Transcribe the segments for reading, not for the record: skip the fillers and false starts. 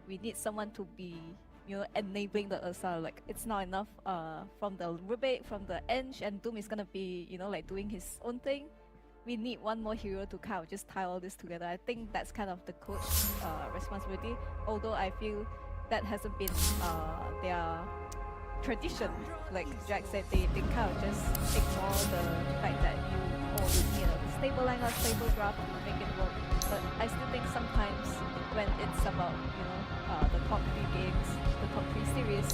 we need someone to be, you know, enabling the Ursa. Like it's not enough from the Rubik, from the Eng, and Doom is gonna be, you know, like doing his own thing. We need one more hero to kind of just tie all this together. I think that's kind of the coach's responsibility. Although I feel that hasn't been their tradition. Like Jack said, they kind of just ignore the fact that you know, the stable lineup, stable draft to make it work. But I still think sometimes when it's about, you know, the top 3 games, the top 3 series,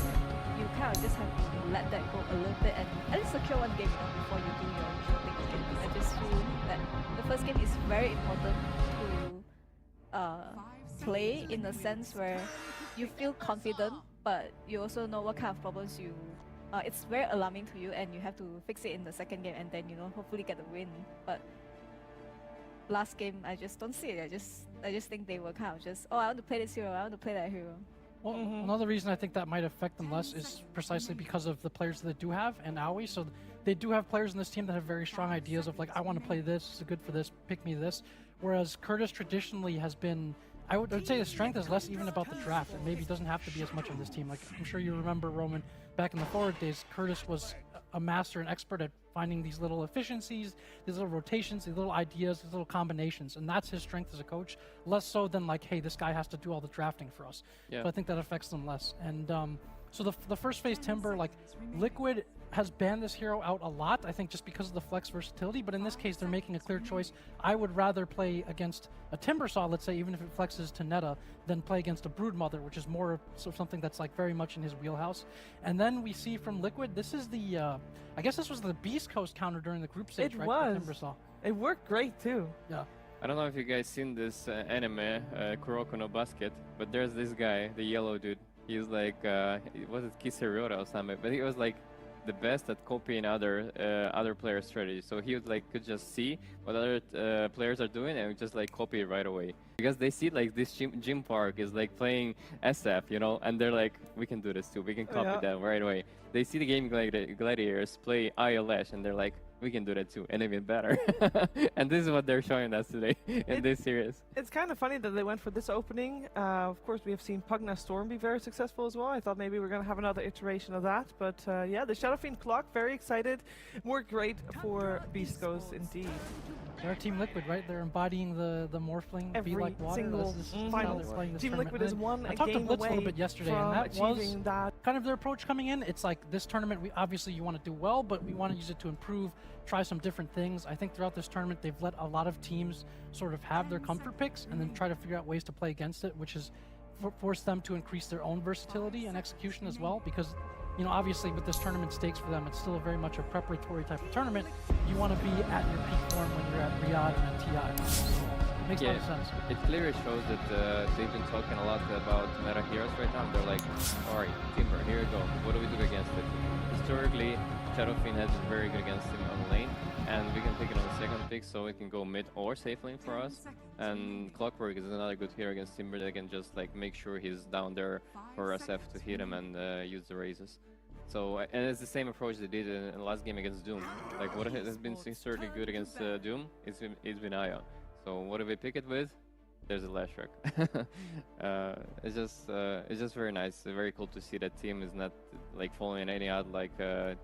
you kind of just have to let that go a little bit and at least secure one game, you know, before you do your usual thing again. I just feel that the first game is very important to play in a sense where you feel confident, but you also know what kind of problems you it's very alarming to you, and you have to fix it in the second game, and then, you know, hopefully get the win. But last game, I just don't see it. I just think they were kind of just, oh, I want to play this hero, I want to play that hero. Well, another reason I think that might affect them less is precisely because of the players that they do have and Aoi. So they do have players in this team that have very strong ideas of like, I want to play this, it's good for this, pick me this. Whereas Curtis traditionally has been, I would say his strength is less even about the draft. It maybe doesn't have to be as much on this team. Like, I'm sure you remember, Roman, back in the forward days, Curtis was a master and expert at finding these little efficiencies, these little rotations, these little ideas, these little combinations, and that's his strength as a coach. Less so than like, hey, this guy has to do all the drafting for us. Yeah. So I think that affects them less. And so the first phase Timber, like Liqud has banned this hero out a lot, I think just because of the flex versatility, but in this case they're making a clear choice. I would rather play against a Timbersaw, let's say, even if it flexes to Netta, than play against a Broodmother, which is more of something that's like very much in his wheelhouse. And then we see from Liqud, this is the, I guess this was the Beast Coast counter during the group stage, right? Was. Timbersaw. It worked great too. Yeah. I don't know if you guys seen this anime, Kuroko no Basket, but there's this guy, the yellow dude. He's like, was it Kisariota or something? But he was like the best at copying other players' strategies. So he would like could just see what other players are doing and just like copy it right away. Because they see like this gym park is like playing SF, you know, and they're like, we can do this too. We can copy that right away. They see the game gladiators play ILS and they're like, we can do that too, and even better. And this is what they're showing us today in this series. It's kind of funny that they went for this opening. Of course, we have seen Pugna Storm be very successful as well. I thought maybe we're going to have another iteration of that. But yeah, the Shadow Fiend clock, very excited. More great for Beast Ghost indeed. They're Team Liqud, right? They're embodying the Morphling, be Every like water. single This is final. how they're playing this Team tournament. Liquid is And one I talked to game Blitz a away little bit yesterday, from and that was achieving that. kind of their approach coming in. It's like this tournament, we obviously you want to do well, but we want to use it to improve, try some different things. I think throughout this tournament, they've let a lot of teams sort of have their comfort picks and then try to figure out ways to play against it, which has forced them to increase their own versatility and execution as well. Because, you know, obviously with this tournament stakes for them, it's still very much a preparatory type of tournament. You want to be at your peak form when you're at Riyadh and at TI. So it makes a lot of sense. It clearly shows that they've been talking a lot about meta heroes right now. They're like, alright, Timber, here you go. What do we do against it? Historically, Shadow Fiend has been very good against him on lane, and we can pick it on the second pick so it can go mid or safe lane for us. And Clockwork is another good hero against Timber that can just like make sure he's down there for SF to hit him and use the raises. So, and it's the same approach they did in the last game against Doom. Like what has been historically good against Doom, it's been Aya. So what do we pick it with? There's a Lashrak. It's just very nice. Very cool to see that team is not like following any other like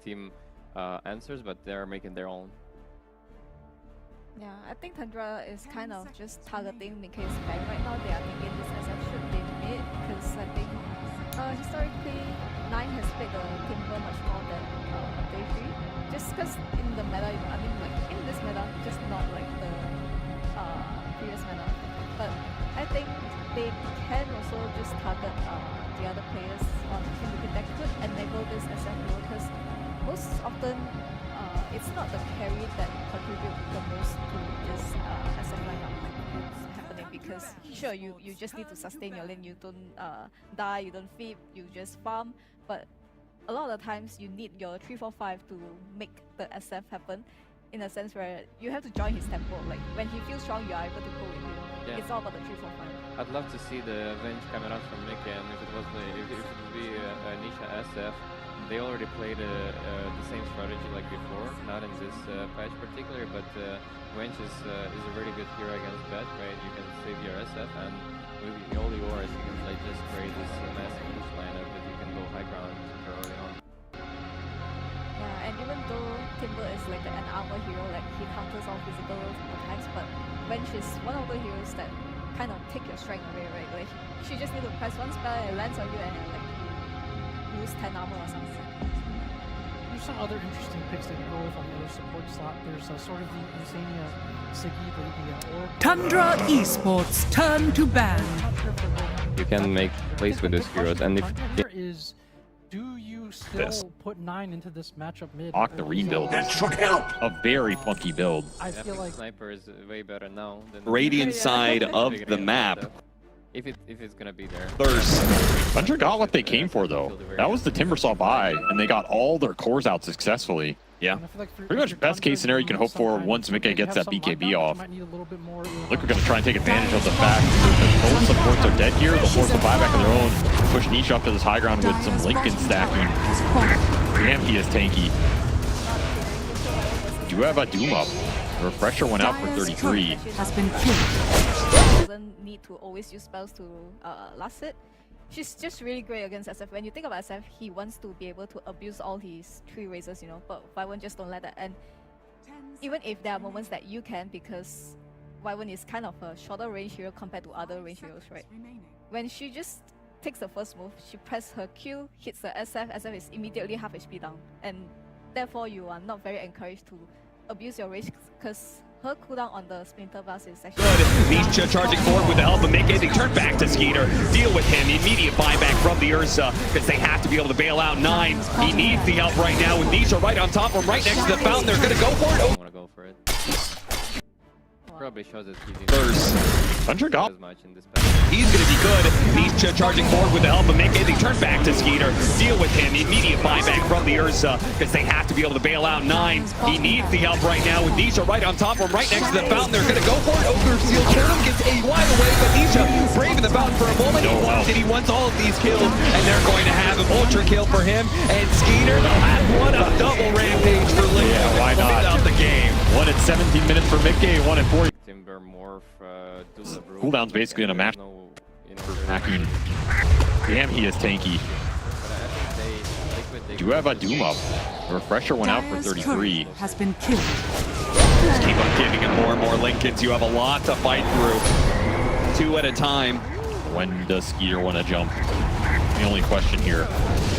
team answers, but they're making their own. Yeah, I think Tundra is kind of just targeting Nikkei's bank right now. They are thinking this SF should be mid, because I think historically 9 has played the Timber much more than Day 3. Just because in the meta, I mean like in this meta, just not like the previous meta. But I think they can also just target the other players on Team Liquid that could enable this SF role, because most often it's not the carry that contribute the most to this SF lineup that's happening, because sure, you just need to sustain your lane, you don't die, you don't feed, you just farm, but a lot of the times you need your 3-4-5 to make the SF happen, in a sense where you have to join his tempo. Like when he feels strong, you are able to go with him. Yeah. It's all about the 3-4-5. I'd love to see the Avenge coming out from Nikkei, and if it would be Nisha SF, they already played the same strategy like before, not in this patch particularly, but Avenge is a really good hero against Bat, right? You can save your SF, and with all the auras you can like just trade is like an armor hero, like he counters all physical attacks, but Wrench is one of the heroes that kind of take your strength away, right? Like she just need to press one spell and it lands on you and like lose 10 armor or something. There's some other interesting picks that you go with on the other support slot. There's sort of the Insania Siggy, the Orb. Tundra Esports turn to ban. You can make plays with those heroes, and if Here is, do you still put 9 into this matchup mid? Lock the or rebuild. is it- That should help. A very funky build. I feel like Sniper is way better now than Radiant Yeah. side of Figuring the it out, map. so if it's gonna be there. Thirst. Tundra got what they came for, though. That was the Timbersaw buy, and they got all their cores out successfully. Yeah. and I feel like for- Pretty if much you're best Tundra, case scenario you can hope some for kind once of- Mickey you gets have that some BKB lockdown, but you off. might need a little bit more, Look, we're going to try and take advantage of the fact that both supports are dead here. They'll force the buyback of their own. Push Niche up to this high ground with some Lincoln stacking. Damn, he is tanky. Do have a Doom up. The refresher went out for 33. Has been killed. Doesn't need to always use spells to last it. She's just really great against SF. When you think about SF, he wants to be able to abuse all his 3 razors, you know, but Y1 just don't let that. And even if there are moments that you can, because Y1 is kind of a shorter range hero compared to other range heroes, right? When she just takes the first move, she presses her Q, hits the SF is immediately half HP down. And therefore you are not very encouraged to abuse your range because her cooldown on the Splinter Blast is actually Good. Nietzsche charging forward with the help of Mickey. They turn back to Skeeter. Deal with him. Immediate buyback from the Ursa because they have to be able to bail out 9. He needs the help right now with Nietzsche right on top of him, right next to the fountain. They're going to go for it. I Oh, want to go for it. Probably shows that he's Thirst. Tundra got as much in this battle. He's going to be good. Nietzsche charging forward with the help of Mickey. They turn back to Skeeter. Deal with him. Immediate buyback from the Ursa because they have to be able to bail out 9. He needs the help right now with Nietzsche right on top of him, right next to the fountain. They're going to go for it. Ogre Seal Turtle gets a wide away, but Nietzsche braving the fountain for a moment. He wants it. He wants all of these kills, and they're going to have an ultra kill for him. And Skeeter, they'll have one a double rampage for Liqud. Yeah, why not? Out the game. 1 at 17 minutes for Mickey, 1 at 40. Timber morph, do the brew. Cooldown's basically in a match. No, you know, For hacking. Damn, he is tanky. but I think Liquid, Do have a Doom up. The refresher went out for Dire's 33. turret has been killed. Just keep on giving him more and more Lincolns. You have a lot to fight through. 2 at a time. When does Skeeter want to jump? The only question here.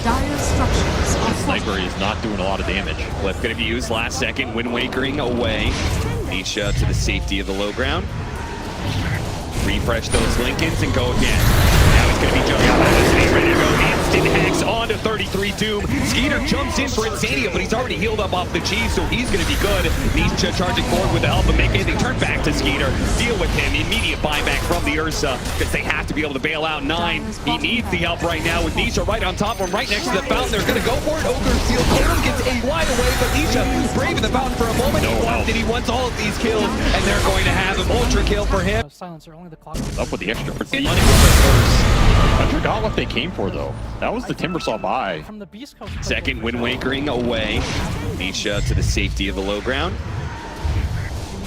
Dire structures are Sniper is not doing a lot of damage. Clip going to be used last second. Wind Wakering away. Nietzsche to the safety of the low ground. Refresh those Lincolns and go again. Now he's going to be jumping out of this and he's ready to go. Instant hex onto 33 Doom. Skeeter jumps in for Insania, but he's already healed up off the cheese, so he's going to be good. Nietzsche charging forward with the help of Mickey. They turn back to Skeeter. Deal with him. Immediate buyback from the Ursa because they have to be able to bail out 9. He needs the help right now with Nietzsche right on top of him, right next to the fountain. They're going to go for it. Ogre Seal Turtle gets a wide away, but Nietzsche braving the fountain for a moment. He wants it. He wants all of these kills, and they're going to have an ultra kill for him. Silencer, only the clock. Up with the extra. Money with Tundra got what they came for, though. That was the Timbersaw buy. From the Beast Coast. the second. Wind Wakering away. Nietzsche to the safety of the low ground.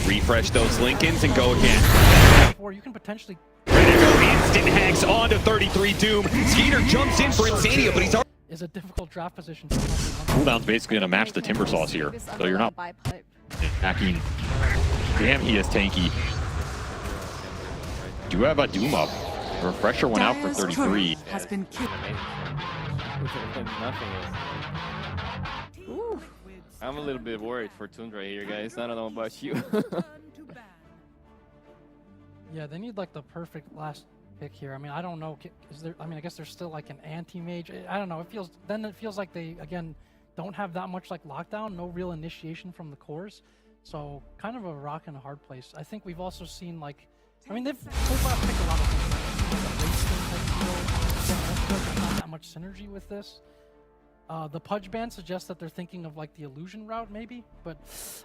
Refresh those Lincolns and go again. Or you can potentially. Ready to go. Instant hex onto 33 Doom. Skeeter jumps in for Insania, but he's already Is a difficult draft position. Cooldown's basically going to match the Timbersaws here. So you're not buy pipe. hacking. Damn, he is tanky. Do have a Doom up. The refresher went out for Dire's 33. turret has been killed. Nothing is. Ooh. I'm a little bit worried for Tundra here, guys. I don't know about you. Yeah, they need like the perfect last pick here. I mean, I don't know. Is there? I mean, I guess there's still like an anti-mage. I don't know. It feels like they again don't have that much like lockdown. No real initiation from the cores. So kind of a rock and a hard place. I think we've also seen like. I mean, they've so far picked a lot of things. Like the race thing type deal. Again, there's not that much synergy with this. The Pudge Band suggests that they're thinking of like the illusion route maybe, but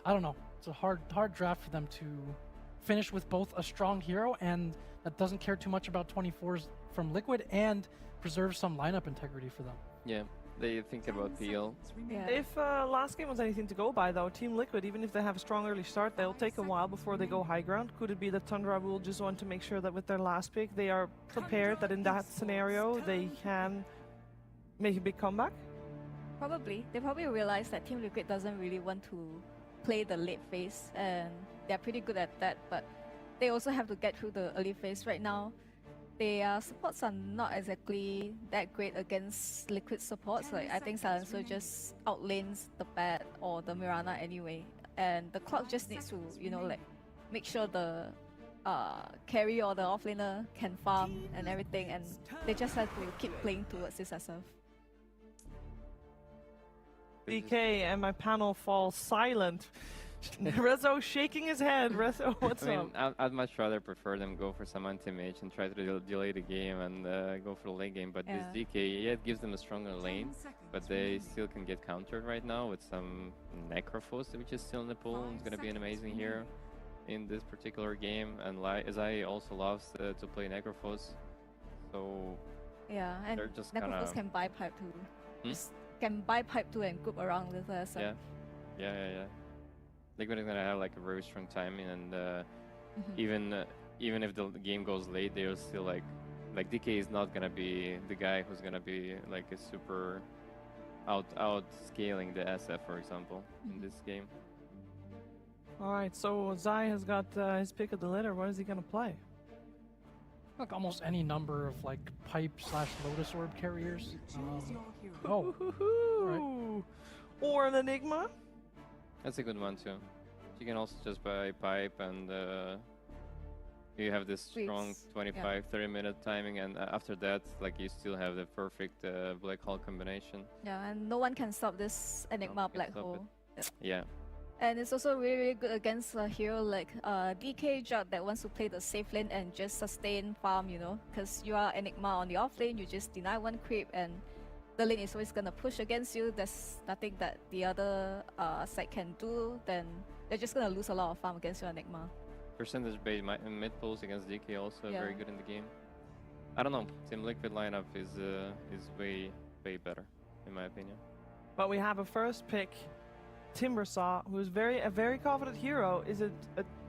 I don't know. It's a hard draft for them to finish with both a strong hero and that doesn't care too much about 24s from Liqud and preserve some lineup integrity for them. Yeah, they think about PL. Yeah. If last game was anything to go by, though, Team Liquid, even if they have a strong early start, they'll take a while before they go high ground. Could it be that Tundra will just want to make sure that with their last pick, they are prepared that in that scenario, they can make a big comeback? Probably. They probably realize that Team Liquid doesn't really want to play the late phase, and they're pretty good at that. But they also have to get through the early phase right now. Their supports are not exactly that great against Liquid supports. Like I think Silencer just outlanes the Bat or the Mirana anyway, and the Clock just needs to, you know, like make sure the carry or the offlaner can farm and everything, and they just have to keep playing towards this SF. DK and my panel fall silent. Rezo shaking his head. Rezo, what's I up? mean, I'd much rather prefer them go for some anti-mage and try to delay the game and go for the late game. But Yeah. this DK, yeah, it gives them a stronger lane, but they still can get countered right now with some Necrophos, which is still in the pool. It's gonna be an amazing hero in this particular game. And as I also loves to play Necrophos, so Yeah, and they're just Necrophos kinda- can buy pipe too. Hmm? Just can buy pipe too and group around with us. yeah. Liquid is gonna have like a very strong timing, and Mhm. even if the game goes late, they'll still like DK is not gonna be the guy who's gonna be like a super out scaling the SF, for example, in this game. All right, so Zai has got his pick of the litter. What is he gonna play? Like almost any number of like pipe / Lotus Orb carriers. Oh, Woohoo! Or an Enigma? That's a good one too. You can also just buy pipe, and you have this strong Freeze. 25-30 minute timing, and after that, like you still have the perfect black hole combination. Yeah, and no one can stop this Enigma one can black stop it. hole. Yeah. And it's also really, really good against a hero like DK Jug that wants to play the safe lane and just sustain farm, you know, because you are Enigma on the off lane, you just deny one creep and the lane is always gonna push against you. There's nothing that the other side can do. Then they're just gonna lose a lot of farm against your Enigma. Percentage based mid pulls against DK also Yeah. very good in the game. I don't know. Team Liquid lineup is way better in my opinion. But we have a first pick, Timbersaw, who's a very confident hero. Is it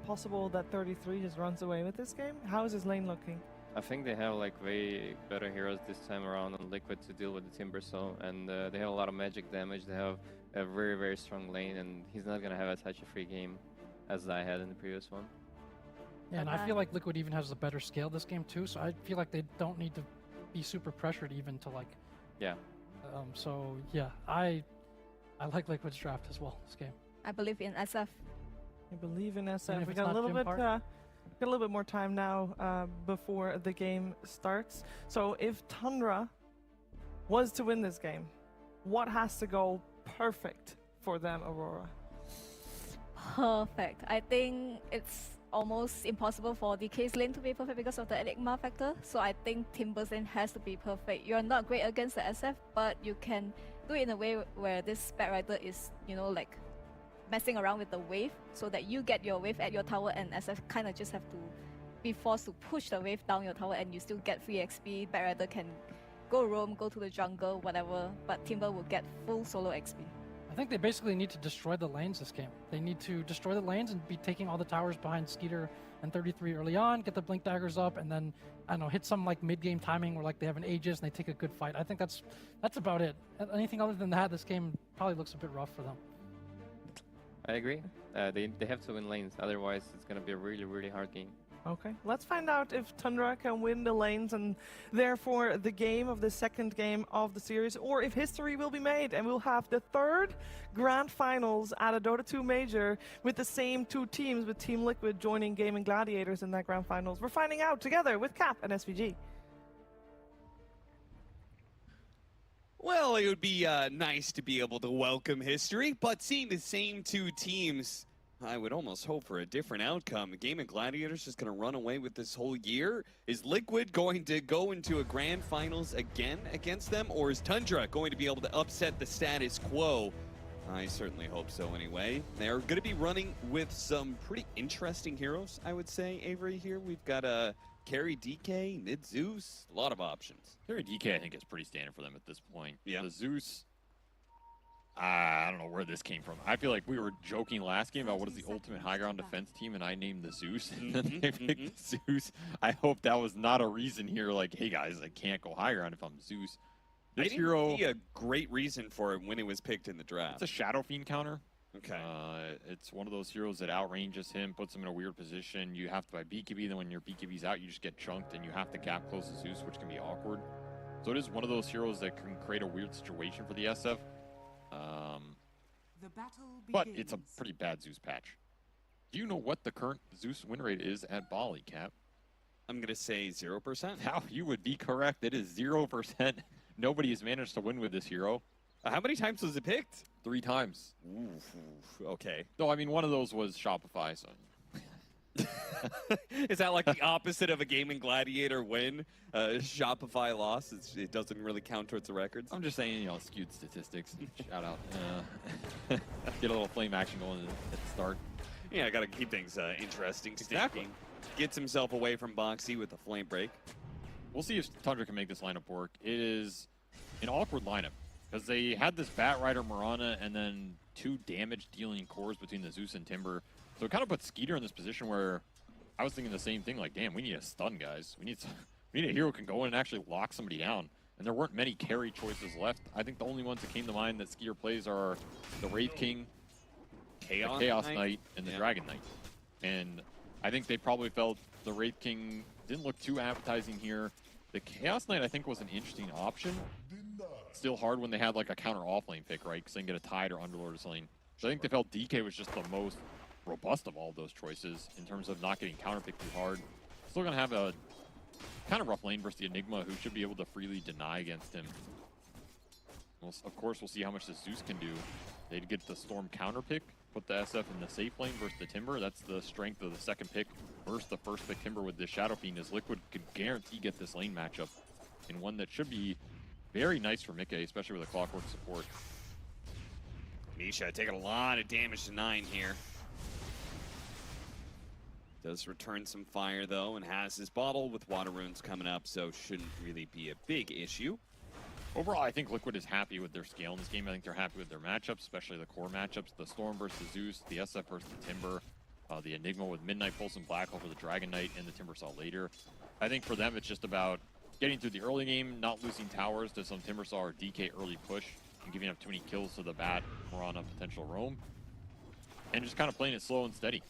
possible that 33 just runs away with this game? How is his lane looking? I think they have like way better heroes this time around on Liquid to deal with the Timbersaw, and they have a lot of magic damage. They have a very strong lane, and he's not gonna have such a free game as I had in the previous one. yeah, and But I feel like Liquid even has a better scale this game too, so I feel like they don't need to be super pressured even to like. Yeah. So yeah, I like Liquid's draft as well this game. I believe in SF. I believe in Even SF. if We it's got a not little Gym bit. Park? Got a little bit more time now before the game starts. So if Tundra was to win this game, what has to go perfect for them, Aurora? Perfect. I think it's almost impossible for DK's lane to be perfect because of the Enigma factor. So I think Timber's lane has to be perfect. You're not great against the SF, but you can do it in a way where this Bat Rider is, you know, like messing around with the wave so that you get your wave at your tower and SF kind of just have to be forced to push the wave down your tower and you still get free XP. Bat Rider can go roam, go to the jungle, whatever, but Timber will get full solo XP. I think they basically need to destroy the lanes this game. They need to destroy the lanes and be taking all the towers behind Skeeter and 33 early on, get the blink daggers up, and then I don't know, hit some like mid-game timing where like they have an Aegis and they take a good fight. I think that's about it. Anything other than that, this game probably looks a bit rough for them. I agree. They have to win lanes, otherwise it's gonna be a really hard game. Okay, let's find out if Tundra can win the lanes and therefore the game of the second game of the series, or if history will be made and we'll have the third grand finals at a Dota 2 major with the same two teams, with Team Liquid joining Gaming Gladiators in that grand finals. We're finding out together with Cap and SVG. Well, it would be nice to be able to welcome history, but seeing the same two teams, I would almost hope for a different outcome. The Game of Gladiators just going to run away with this whole year. Is Liquid going to go into a grand finals again against them, or is Tundra going to be able to upset the status quo? I certainly hope so anyway. They're going to be running with some pretty interesting heroes, I would say, Avery, here. We've got a Carry DK, mid Zeus, a lot of options. Carry DK, I think, is pretty standard for them at this point. Yeah. The Zeus, I don't know where this came from. I feel like we were joking last game about what is the ultimate high ground defense team, and I named the Zeus, and then they picked the Zeus. I hope that was not a reason here, like, hey guys, I can't go high ground if I'm Zeus. I This didn't hero, see a great reason for it when it was picked in the draft. it's a Shadow Fiend counter. Okay. It's one of those heroes that outranges him, puts him in a weird position. You have to buy BKB, then when your BKB's out, you just get chunked, and you have to gap close to Zeus, which can be awkward. So it is one of those heroes that can create a weird situation for the SF. The battle But it's a begins. pretty bad Zeus patch. Do you know what the current Zeus win rate is at Bali, Cap? I'm going to say 0%. Now, you would be correct. It is 0%. Nobody has managed to win with this hero. How many times was it picked? 3 times. Okay. No, I mean, one of those was Shopify, so... Is that like the opposite of a Gaming Gladiator win? Shopify loss, it doesn't really count towards the records. I'm just saying, you know, skewed statistics. Shout out. Get a little flame action going at the start. Yeah, I got to keep things interesting. Exactly. Stinking. Gets himself away from Boxy with a flame break. We'll see if Tundra can make this lineup work. It is an awkward lineup because they had this Bat Rider Mirana and then 2 damage-dealing cores between the Zeus and Timber. So it kind of puts Skeeter in this position where I was thinking the same thing, like, damn, we need a stun, guys. We need a hero who can go in and actually lock somebody down. And there weren't many carry choices left. I think the only ones that came to mind that Skeeter plays are the Wraith King, the Chaos Knight, and the Dragon Knight. And I think they probably felt the Wraith King didn't look too appetizing here. The Chaos Knight, I think, was an interesting option. Still hard when they had like a counter offlane pick, right? Because they can get a Tide or Underlord or something. So I think they felt DK was just the most robust of all those choices in terms of not getting counterpicked too hard. Still going to have a kind of rough lane versus the Enigma, who should be able to freely deny against him. Well, of course, we'll see how much the Zeus can do. They'd get the Storm counterpick, put the SF in the safe lane versus the Timber. That's the strength of the second pick versus the first pick Timber with this Shadow Fiend, as Liqud could guarantee get this lane matchup in one that should be very nice for Mickey, especially with a Clockwork support. Nisha taking a lot of damage to 9 here. Does return some fire, though, and has his bottle with water runes coming up, so shouldn't really be a big issue. Overall, I think Liqud is happy with their scale in this game. I think they're happy with their matchups, especially the core matchups. The Storm versus the Zeus, the SF versus the Timber, the Enigma with Midnight Pulse and Black Hole for the Dragon Knight, and the Timbersaw later. I think for them, it's just about getting through the early game, not losing towers to some Timbersaw or DK early push, and giving up too many kills to the Bat, Mirana, potential Roam, and just kind of playing it slow and steady.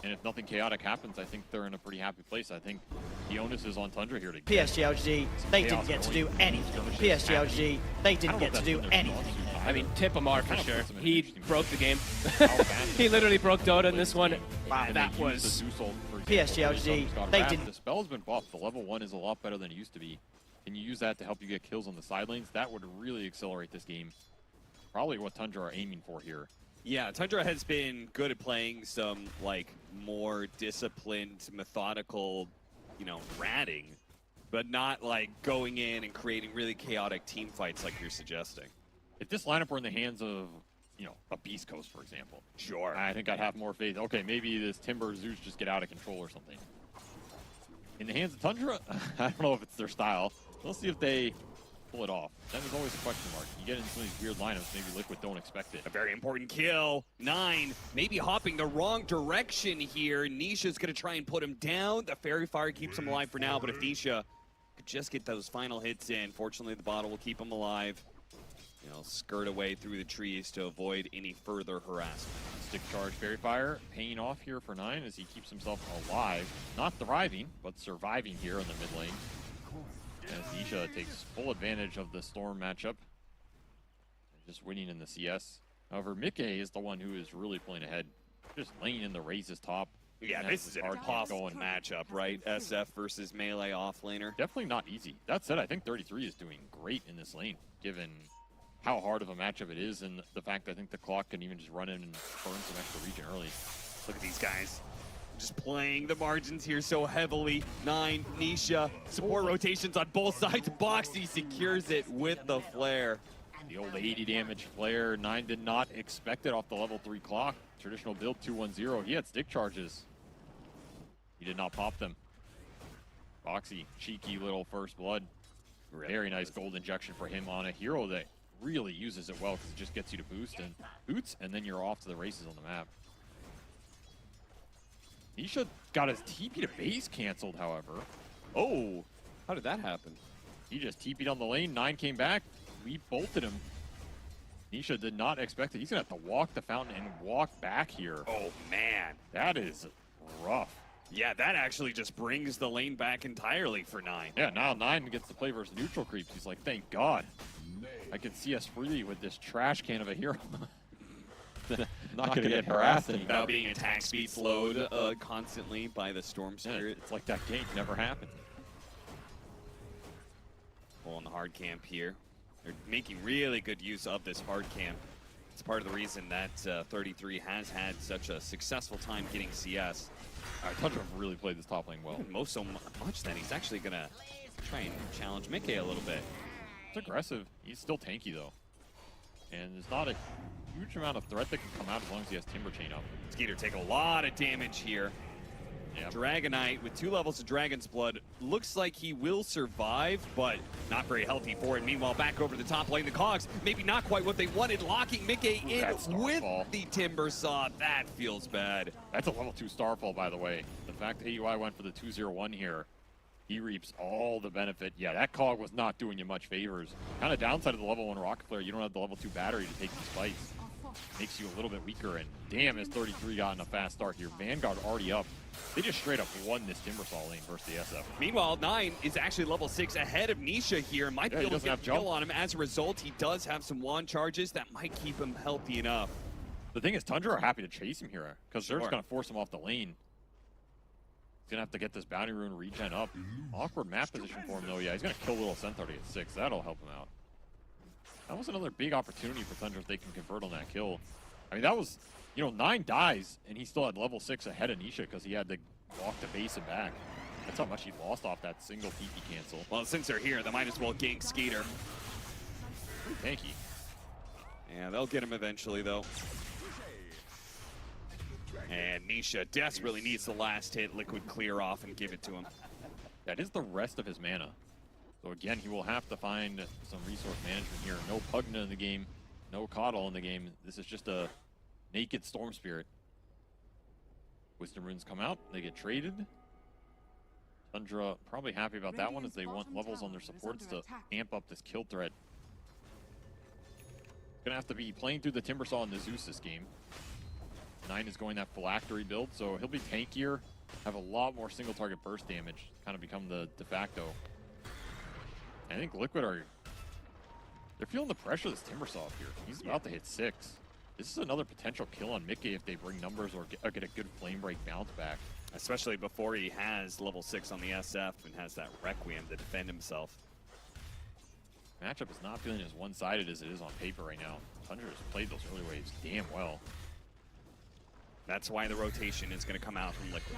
And if nothing chaotic happens, I think they're in a pretty happy place. I think the onus is on Tundra here to get PSGLG, they didn't get to do anything. PSGLG, they didn't get to do anything. I mean, tip Amar for sure. He interesting broke the game. fast He literally broke Dota in this one. Wow, and that they used the was... Zeus ult, for example, PSGLG, where got they wrapped. didn't- The spell's been buffed. The level 1 is a lot better than it used to be. Can you use that to help you get kills on the side lanes? That would really accelerate this game. Probably what Tundra are aiming for here. Yeah, Tundra has been good at playing some, like, more disciplined, methodical, you know, ratting, but not, like, going in and creating really chaotic team fights like you're suggesting. If this lineup were in the hands of, you know, a Beast Coast, for example, Sure. I think I'd have more faith. Okay, maybe this Timber Zeus just get out of control or something. In the hands of Tundra, I don't know if it's their style. We'll see if they pull it off. That is always a question mark. You get into some of these weird lineups, maybe Liqud don't expect it. A very important kill. 9, maybe hopping the wrong direction here. Nisha's going to try and put him down. The Fairy Fire keeps him alive for now, but if Nisha could just get those final hits in, fortunately the bottle will keep him alive. You know, skirt away through the trees to avoid any further harassment. Stick Charge Fairy Fire paying off here for 9 as he keeps himself alive. Not thriving, but surviving here in the mid lane. As Nisha takes full advantage of the Storm matchup. Just winning in the CS. However, Mickey is the one who is really playing ahead. Just laying in the Raze's top. Yeah, And this has is an hard impossible going. matchup, right? SF versus melee offlaner. Definitely not easy. That said, I think 33 is doing great in this lane, given how hard of a matchup it is, and the fact that I think the clock can even just run in and burn some extra regen early. Look at these guys. Just playing the margins here so heavily. 9, Nisha, support rotations on both sides. Boxy secures it with the flare. The old 80 damage flare. 9 did not expect it off the level 3 clock. Traditional build 210. He had stick charges. He did not pop them. Boxy, cheeky little first blood. Very nice gold injection for him on a hero that really uses it well because it just gets you to boost and boots, and then you're off to the races on the map. Nisha got his TP to base canceled, however. Oh, how did that happen? He just TP'd on the lane. 9 came back. We bolted him. Nisha did not expect it. He's going to have to walk the fountain and walk back here. Oh, man. That is rough. Yeah, that actually just brings the lane back entirely for 9. Yeah, now 9 gets to play versus neutral creeps. He's like, thank God. I can see us freely with this trash can of a hero. Not going to get harassed Without being attack speed slowed constantly by the Storm Spirit. It's like that gank never happened. Pulling the hard camp here. They're making really good use of this hard camp. It's part of the reason that 33 has had such a successful time getting CS. Tundra really played this top lane well. Most so much that he's actually going to try and challenge Mickey a little bit. It's aggressive. He's still tanky, though. And there's not a huge amount of threat that can come out as long as he has Timber Chain up. Skeeter take a lot of damage here. Yep. Dragonite with 2 levels of Dragon's Blood looks like he will survive, but not very healthy for it. Meanwhile, back over the top lane, the Cogs, maybe not quite what they wanted, locking Mickey in with the Timber Saw. That feels bad. That's a level 2 Starfall, by the way. The fact that AUI went for the 2-0-1 here, he reaps all the benefit. Yeah, that Cog was not doing you much favors. Kind of downside of the level 1 Rocket Flare, you don't have the level 2 battery to take these fights. Makes you a little bit weaker, and damn, has 33 gotten a fast start here. Vanguard already up. They just straight up won this Timbersaw lane versus the SF. Meanwhile, 9 is actually level 6 ahead of Nisha here. Might be able to get a kill on him. As a result, he does have some wand charges that might keep him healthy enough. The thing is, Tundra are happy to chase him here, because they're just going to force him off the lane. He's going to have to get this Bounty Rune regen up. Awkward map position for him, though. Yeah, he's going to kill Little Centaur to get 6. That'll help him out. That was another big opportunity for Tundra if they can convert on that kill. I mean, that was, you know, 9 dies, and he still had level 6 ahead of Nisha because he had to walk the base and back. That's how much he lost off that single TP cancel. Well, since they're here, they might as well gank Skeeter. Pretty tanky. Yeah, they'll get him eventually, though. And Nisha desperately needs the last hit. Liquid clear off and give it to him. That is the rest of his mana. So again, he will have to find some resource management here. No Pugna in the game, no Coddle in the game. This is just a naked Storm Spirit. Wisdom Runes come out, they get traded. Tundra probably happy about that one as they want levels on their supports to amp up this kill threat. Gonna have to be playing through the Timbersaw and the Zeus this game. 9 is going that phylactery build, so he'll be tankier, have a lot more single target burst damage, kind of become the de facto. I think Liquid are, they're feeling the pressure of this Timbersaw up here. He's about to hit 6. This is another potential kill on Mickey if they bring numbers or get a good flame break bounce back. Especially before he has level 6 on the SF and has that Requiem to defend himself. Matchup is not feeling as one-sided as it is on paper right now. Tundra has played those early waves damn well. That's why the rotation is going to come out from Liquid.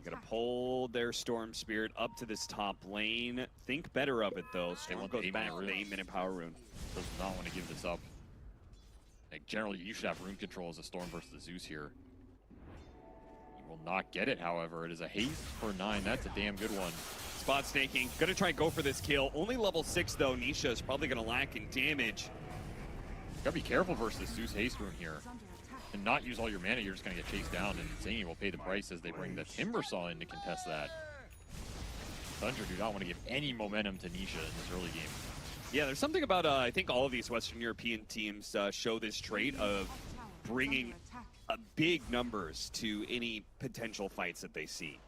You're going to pull their Storm Spirit up to this top lane. Think better of it, though. Storm goes back with the 8-minute power rune. Does not want to give this up. Like, generally, you should have rune control as a Storm versus the Zeus here. He will not get it, however. It is a haste for 9. That's a damn good one. Spot staking. Going to try and go for this kill. Only level 6, though. Nisha is probably going to lack in damage. Gotta be careful versus this Zeus haste rune here. And not use all your mana, you're just going to get chased down, and Zangy will pay the price as they bring the Timbersaw in to contest that. Tundra do not want to give any momentum to Nisha in this early game. Yeah, there's something about, I think all of these Western European teams show this trait of bringing big numbers to any potential fights that they see.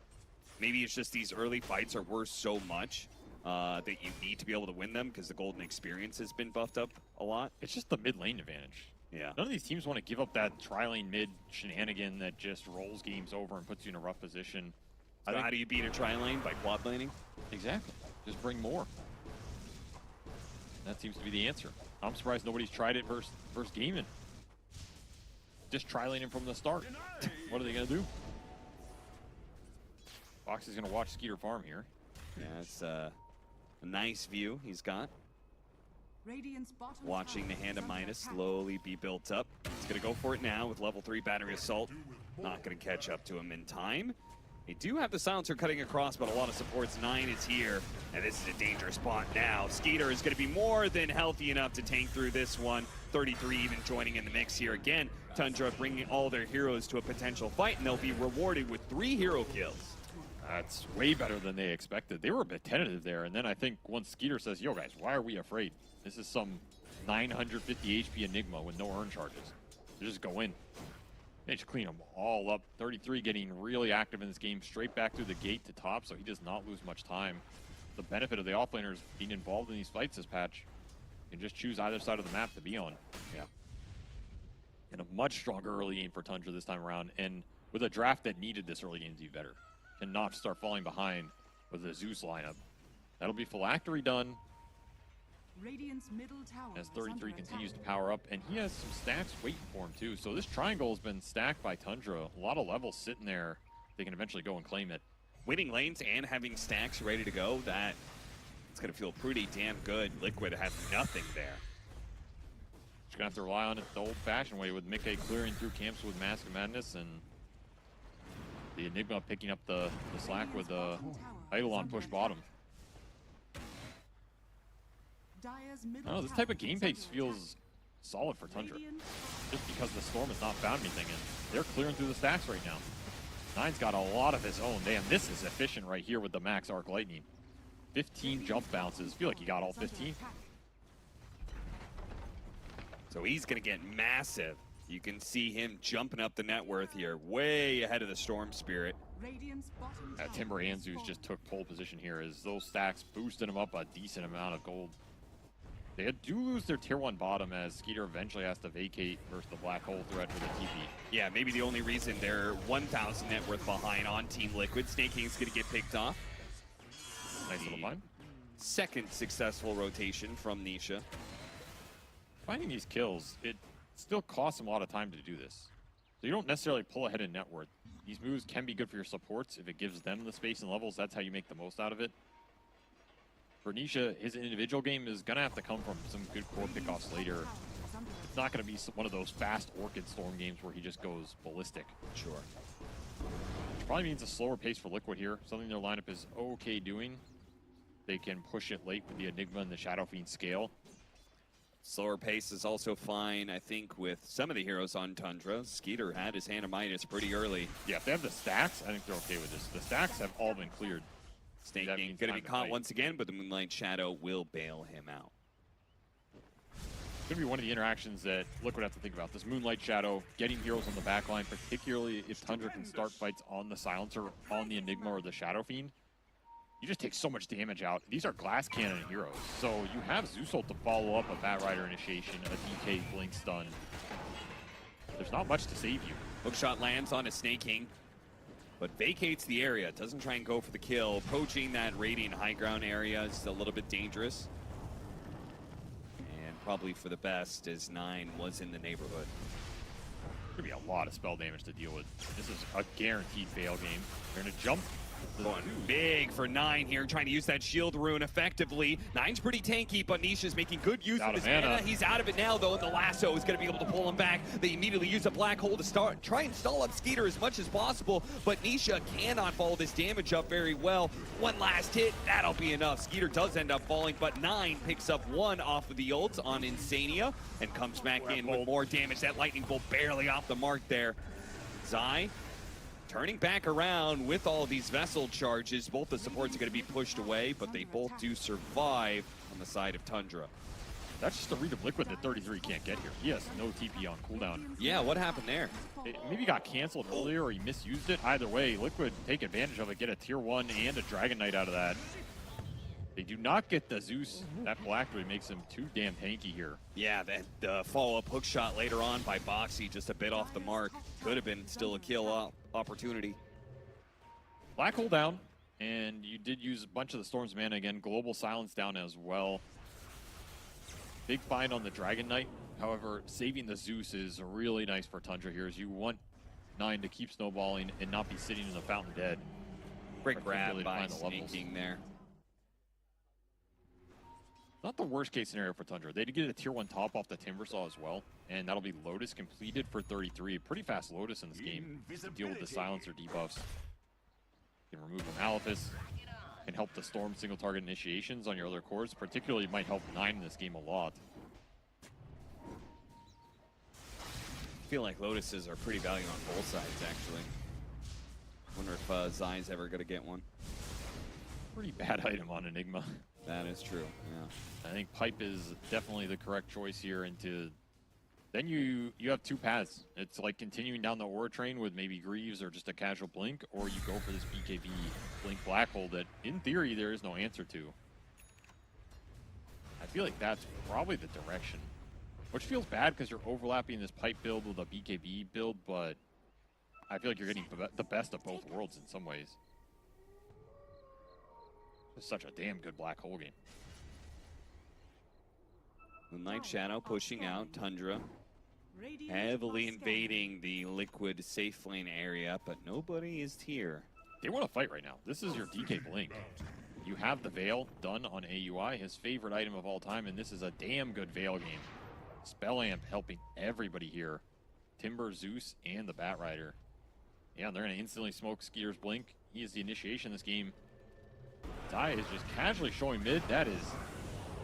Maybe it's just these early fights are worth so much that you need to be able to win them because the golden experience has been buffed up a lot. It's just the mid lane advantage. Yeah. None of these teams want to give up that tri-lane mid shenanigan that just rolls games over and puts you in a rough position. So how do you beat a tri-lane? By quad laning? Exactly. Just bring more. That seems to be the answer. I'm surprised nobody's tried it versus gaming. Just tri-laning from the start. What are they going to do? Fox is going to watch Skeeter farm here. Yeah, it's a nice view he's got. Watching the Hand of Midas slowly be built up. He's going to go for it now with level 3 Battery Assault. Not going to catch up to him in time. They do have the Silencer cutting across, but a lot of supports. 9 is here, and this is a dangerous spot now. Skeeter is going to be more than healthy enough to tank through this one. 33 even joining in the mix here again. Tundra bringing all their heroes to a potential fight, and they'll be rewarded with 3 hero kills. That's way better than they expected. They were a bit tentative there, and then I think once Skeeter says, yo guys, why are we afraid? This is some 950 HP Enigma with no earn charges. They just go in. They just clean them all up. 33 getting really active in this game, straight back through the gate to top, so he does not lose much time. The benefit of the offlaners being involved in these fights this patch, you can just choose either side of the map to be on. Yeah. And a much stronger early game for Tundra this time around, and with a draft that needed this early game to be better. And not start falling behind with the Zeus lineup. That'll be Phylactery done Radiant's middle tower as is 33 under continues to attack. power up, and he has some stacks waiting for him too. So this triangle has been stacked by Tundra. A lot of levels sitting there. They can eventually go and claim it. Winning lanes and having stacks ready to go, it's going to feel pretty damn good. Liqud has nothing there. Just gonna have to rely on it the old-fashioned way with Mickey clearing through camps with Mask of Madness, and the Enigma picking up the slack with the Eidolon push bottom. Dire's I middle don't know, this tower type of game is pace under feels solid for Tundra. Radiant Just because the Storm has not found anything, and they're clearing through the stacks right now. Nine's got a lot of his own. Damn, this is efficient right here with the Max Arc Lightning. 15 jump bounces. Feel like he got all is under 15. attack. So he's going to get massive. You can see him jumping up the net worth here, way ahead of the Storm Spirit. Radiant's bottom tower Timber and is Zeus falling. just took pole position here as those stacks boosted him up a decent amount of gold. They do lose their tier 1 bottom as Skeeter eventually has to vacate versus the black hole threat with the TP. Yeah, maybe the only reason they're 1,000 net worth behind on Team Liquid. Snake King's going to get picked off. Nice little mine. Second successful rotation from Nisha. Finding these kills, it still costs them a lot of time to do this. So you don't necessarily pull ahead in net worth. These moves can be good for your supports if it gives them the space and levels. That's how you make the most out of it. For Nisha, his individual game is going to have to come from some good core pickoffs later. It's not going to be one of those fast Orchid Storm games where he just goes ballistic. Sure. Which probably means a slower pace for Liqud here. Something their lineup is okay doing. They can push it late with the Enigma and the Shadow Fiend scale. Slower pace is also fine, I think, with some of the heroes on Tundra. Skeeter had his hand of Midas pretty early. Yeah, if they have the stacks, I think they're okay with this. The stacks have all been cleared. Snake That King means going to time be to caught fight. once again, but the Moonlight Shadow will bail him out. It's going to be one of the interactions that Liqud have to think about. This Moonlight Shadow, getting heroes on the backline, particularly if Tundra can start fights on the Silencer, on the Enigma, or the Shadow Fiend. You just take so much damage out. These are glass cannon heroes. So you have Zeus ult to follow up a Bat Rider initiation, a DK Blink Stun. There's not much to save you. Hookshot lands on a Snake King, but vacates the area. Doesn't try and go for the kill. Approaching that Radiant high ground area is a little bit dangerous. And probably for the best, as 9 was in the neighborhood. There's going to be a lot of spell damage to deal with. This is a guaranteed fail game. They're going to jump. Going big for 9 here, trying to use that shield rune effectively. 9's pretty tanky, but Nisha's making good use of his mana. He's out of it now, though, and the lasso is going to be able to pull him back. They immediately use a black hole to try and stall up Skeeter as much as possible, but Nisha cannot follow this damage up very well. One last hit, that'll be enough. Skeeter does end up falling, but 9 picks up 1 off of the ult on Insania and comes back in with more damage. That lightning bolt barely off the mark there. Zai turning back around with all these vessel charges. Both the supports are going to be pushed away, but they both do survive on the side of Tundra. That's just a read of Liqud that 33 can't get here. He has no TP on cooldown. Yeah, what happened there? It maybe got canceled earlier or he misused it. Either way, Liqud take advantage of it, get a tier 1 and a Dragon Knight out of that. They do not get the Zeus. That Phylactery makes him too damn tanky here. Yeah, that follow-up hook shot later on by Boxy, just a bit off the mark. Could have been still a kill opportunity. Black hole down, and you did use a bunch of the Storm's mana again. Global Silence down as well. Big find on the Dragon Knight. However, saving the Zeus is really nice for Tundra here, as you want 9 to keep snowballing and not be sitting in the fountain dead. Great grab particularly to by find the levels. Snake King there. Not the worst case scenario for Tundra. They did get a tier 1 top off the Timbersaw as well, and that'll be Lotus completed for 33. Pretty fast Lotus in this game to deal with the silencer debuffs. You can remove the Malefice, can help the Storm single target initiations on your other cores. Particularly might help 9 in this game a lot. I feel like Lotuses are pretty valuable on both sides, actually. Wonder if Zai's ever gonna get one. Pretty bad item on Enigma. That is true, yeah. I think Pipe is definitely the correct choice here. Then you have two paths. It's like continuing down the Aura train with maybe Greaves or just a casual Blink, or you go for this BKB Blink Black Hole that, in theory, there is no answer to. I feel like that's probably the direction. Which feels bad because you're overlapping this Pipe build with a BKB build, but I feel like you're getting the best of both worlds in some ways. It's such a damn good Black Hole game. The Night Shadow pushing out Tundra. Heavily invading the Liquid safe lane area, but nobody is here. They want to fight right now. This is your DK Blink. You have the Veil done on AUI, his favorite item of all time, and this is a damn good Veil game. Spell Amp helping everybody here. Timber, Zeus, and the Bat Rider. Yeah, they're going to instantly smoke Skeeter's Blink. He is the initiation of this game. Zai is just casually showing mid. That is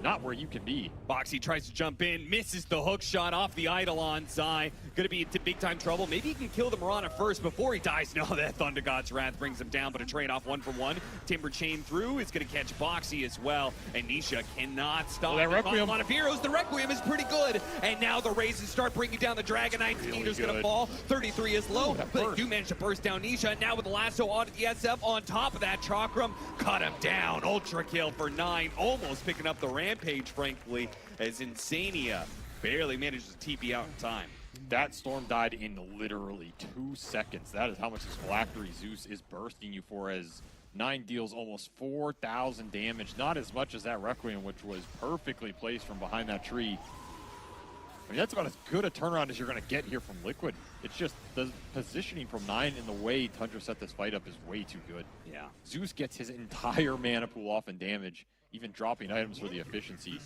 not where you can be. Boxy tries to jump in, misses the hook shot off the Eidolon. Zai gonna be into big time trouble. Maybe he can kill the Mirana first before he dies. No, that Thunder God's Wrath brings him down, but a trade off 1-for-1. Timber chain through is gonna catch Boxy as well, and Nisha cannot stop. That Requiem. A lot of heroes. The Requiem is pretty good, and now the Razes start bringing down the Dragon Knight. Skeeter's gonna fall. 33 is low, but they do manage to burst down Nisha. Now with the lasso onto the SF on top of that, Chakram cut him down. Ultra kill for 9, almost picking up the Rampage, frankly, as Insania barely manages to TP out in time. That Storm died in literally 2 seconds. That is how much this Phylactery Zeus is bursting you for, as 9 deals almost 4,000 damage. Not as much as that Requiem, which was perfectly placed from behind that tree. I mean, that's about as good a turnaround as you're going to get here from Liquid. It's just the positioning from 9 and the way Tundra set this fight up is way too good. Yeah. Zeus gets his entire mana pool off in damage, even dropping items for the efficiency.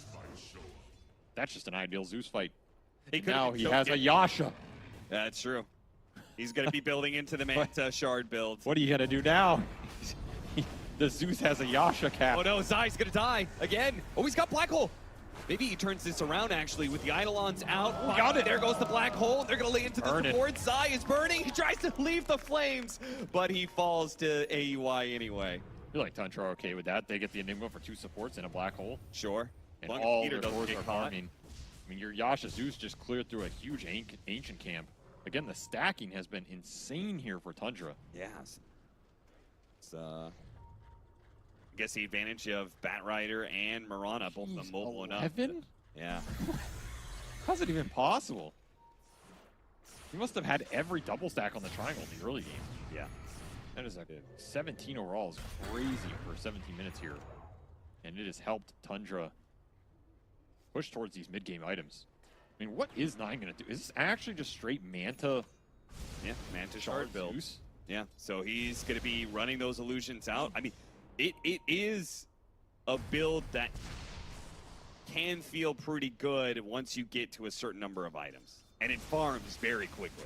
That's just an ideal Zeus fight. Now he has a Yasha. That's true. He's going to be building into the Manta Shard build. What are you going to do now? The Zeus has a Yasha cap. Oh no, Zai's going to die again. Oh, he's got Black Hole. Maybe he turns this around, actually, with the Eidolons out. Oh, got it. There goes the Black Hole. They're going to lay into the support. Zai is burning. He tries to leave the flames, but he falls to AUI anyway. I feel like Tundra are okay with that. They get the Enigma for 2 supports and a Black Hole. Sure. And all their doors are farming. I mean, your Yasha Zeus just cleared through a huge ancient camp. Again, the stacking has been insane here for Tundra. Yeah. It's, I guess the advantage of Bat Rider and Mirana, both of them mobile enough. 11? Yeah. How's it even possible? You must have had every double stack on the triangle in the early game. Yeah. That is a 17 overall is crazy for 17 minutes here. And it has helped Tundra push towards these mid-game items. I mean, what is 9 going to do? Is this actually just straight Manta? Yeah, Manta Shard build. Zeus? Yeah, so he's going to be running those illusions out. I mean, it is a build that can feel pretty good once you get to a certain number of items. And it farms very quickly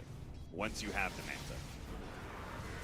once you have the Manta.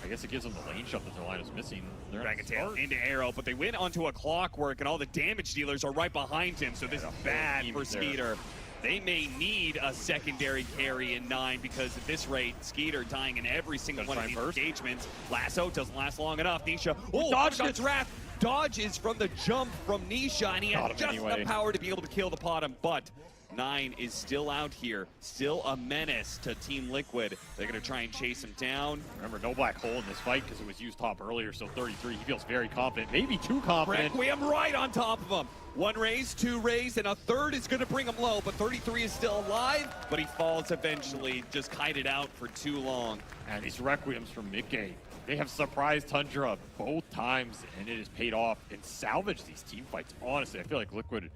I guess it gives them the lane shot that their line is missing. They're Dragon Tail into Arrow, but they went onto a Clockwork, and all the damage dealers are right behind him, so this is bad for Skeeter. They may need a secondary carry in 9 because at this rate, Skeeter dying in every single one of these engagements. Lasso doesn't last long enough. Nisha, dodges Wrath. Dodges from the jump from Nisha, and he has just enough power to be able to kill the Potom, but 9 is still out here, still a menace to Team Liquid. They're going to try and chase him down. Remember, no Black Hole in this fight because it was used top earlier, so 33, he feels very confident, maybe too confident. Requiem right on top of him. 1 raise, 2 raise, and a third is going to bring him low, but 33 is still alive, but he falls eventually, just kited out for too long. And these Requiems from Mickey, they have surprised Tundra both times, and it has paid off and salvaged these team fights. Honestly, I feel like Liquid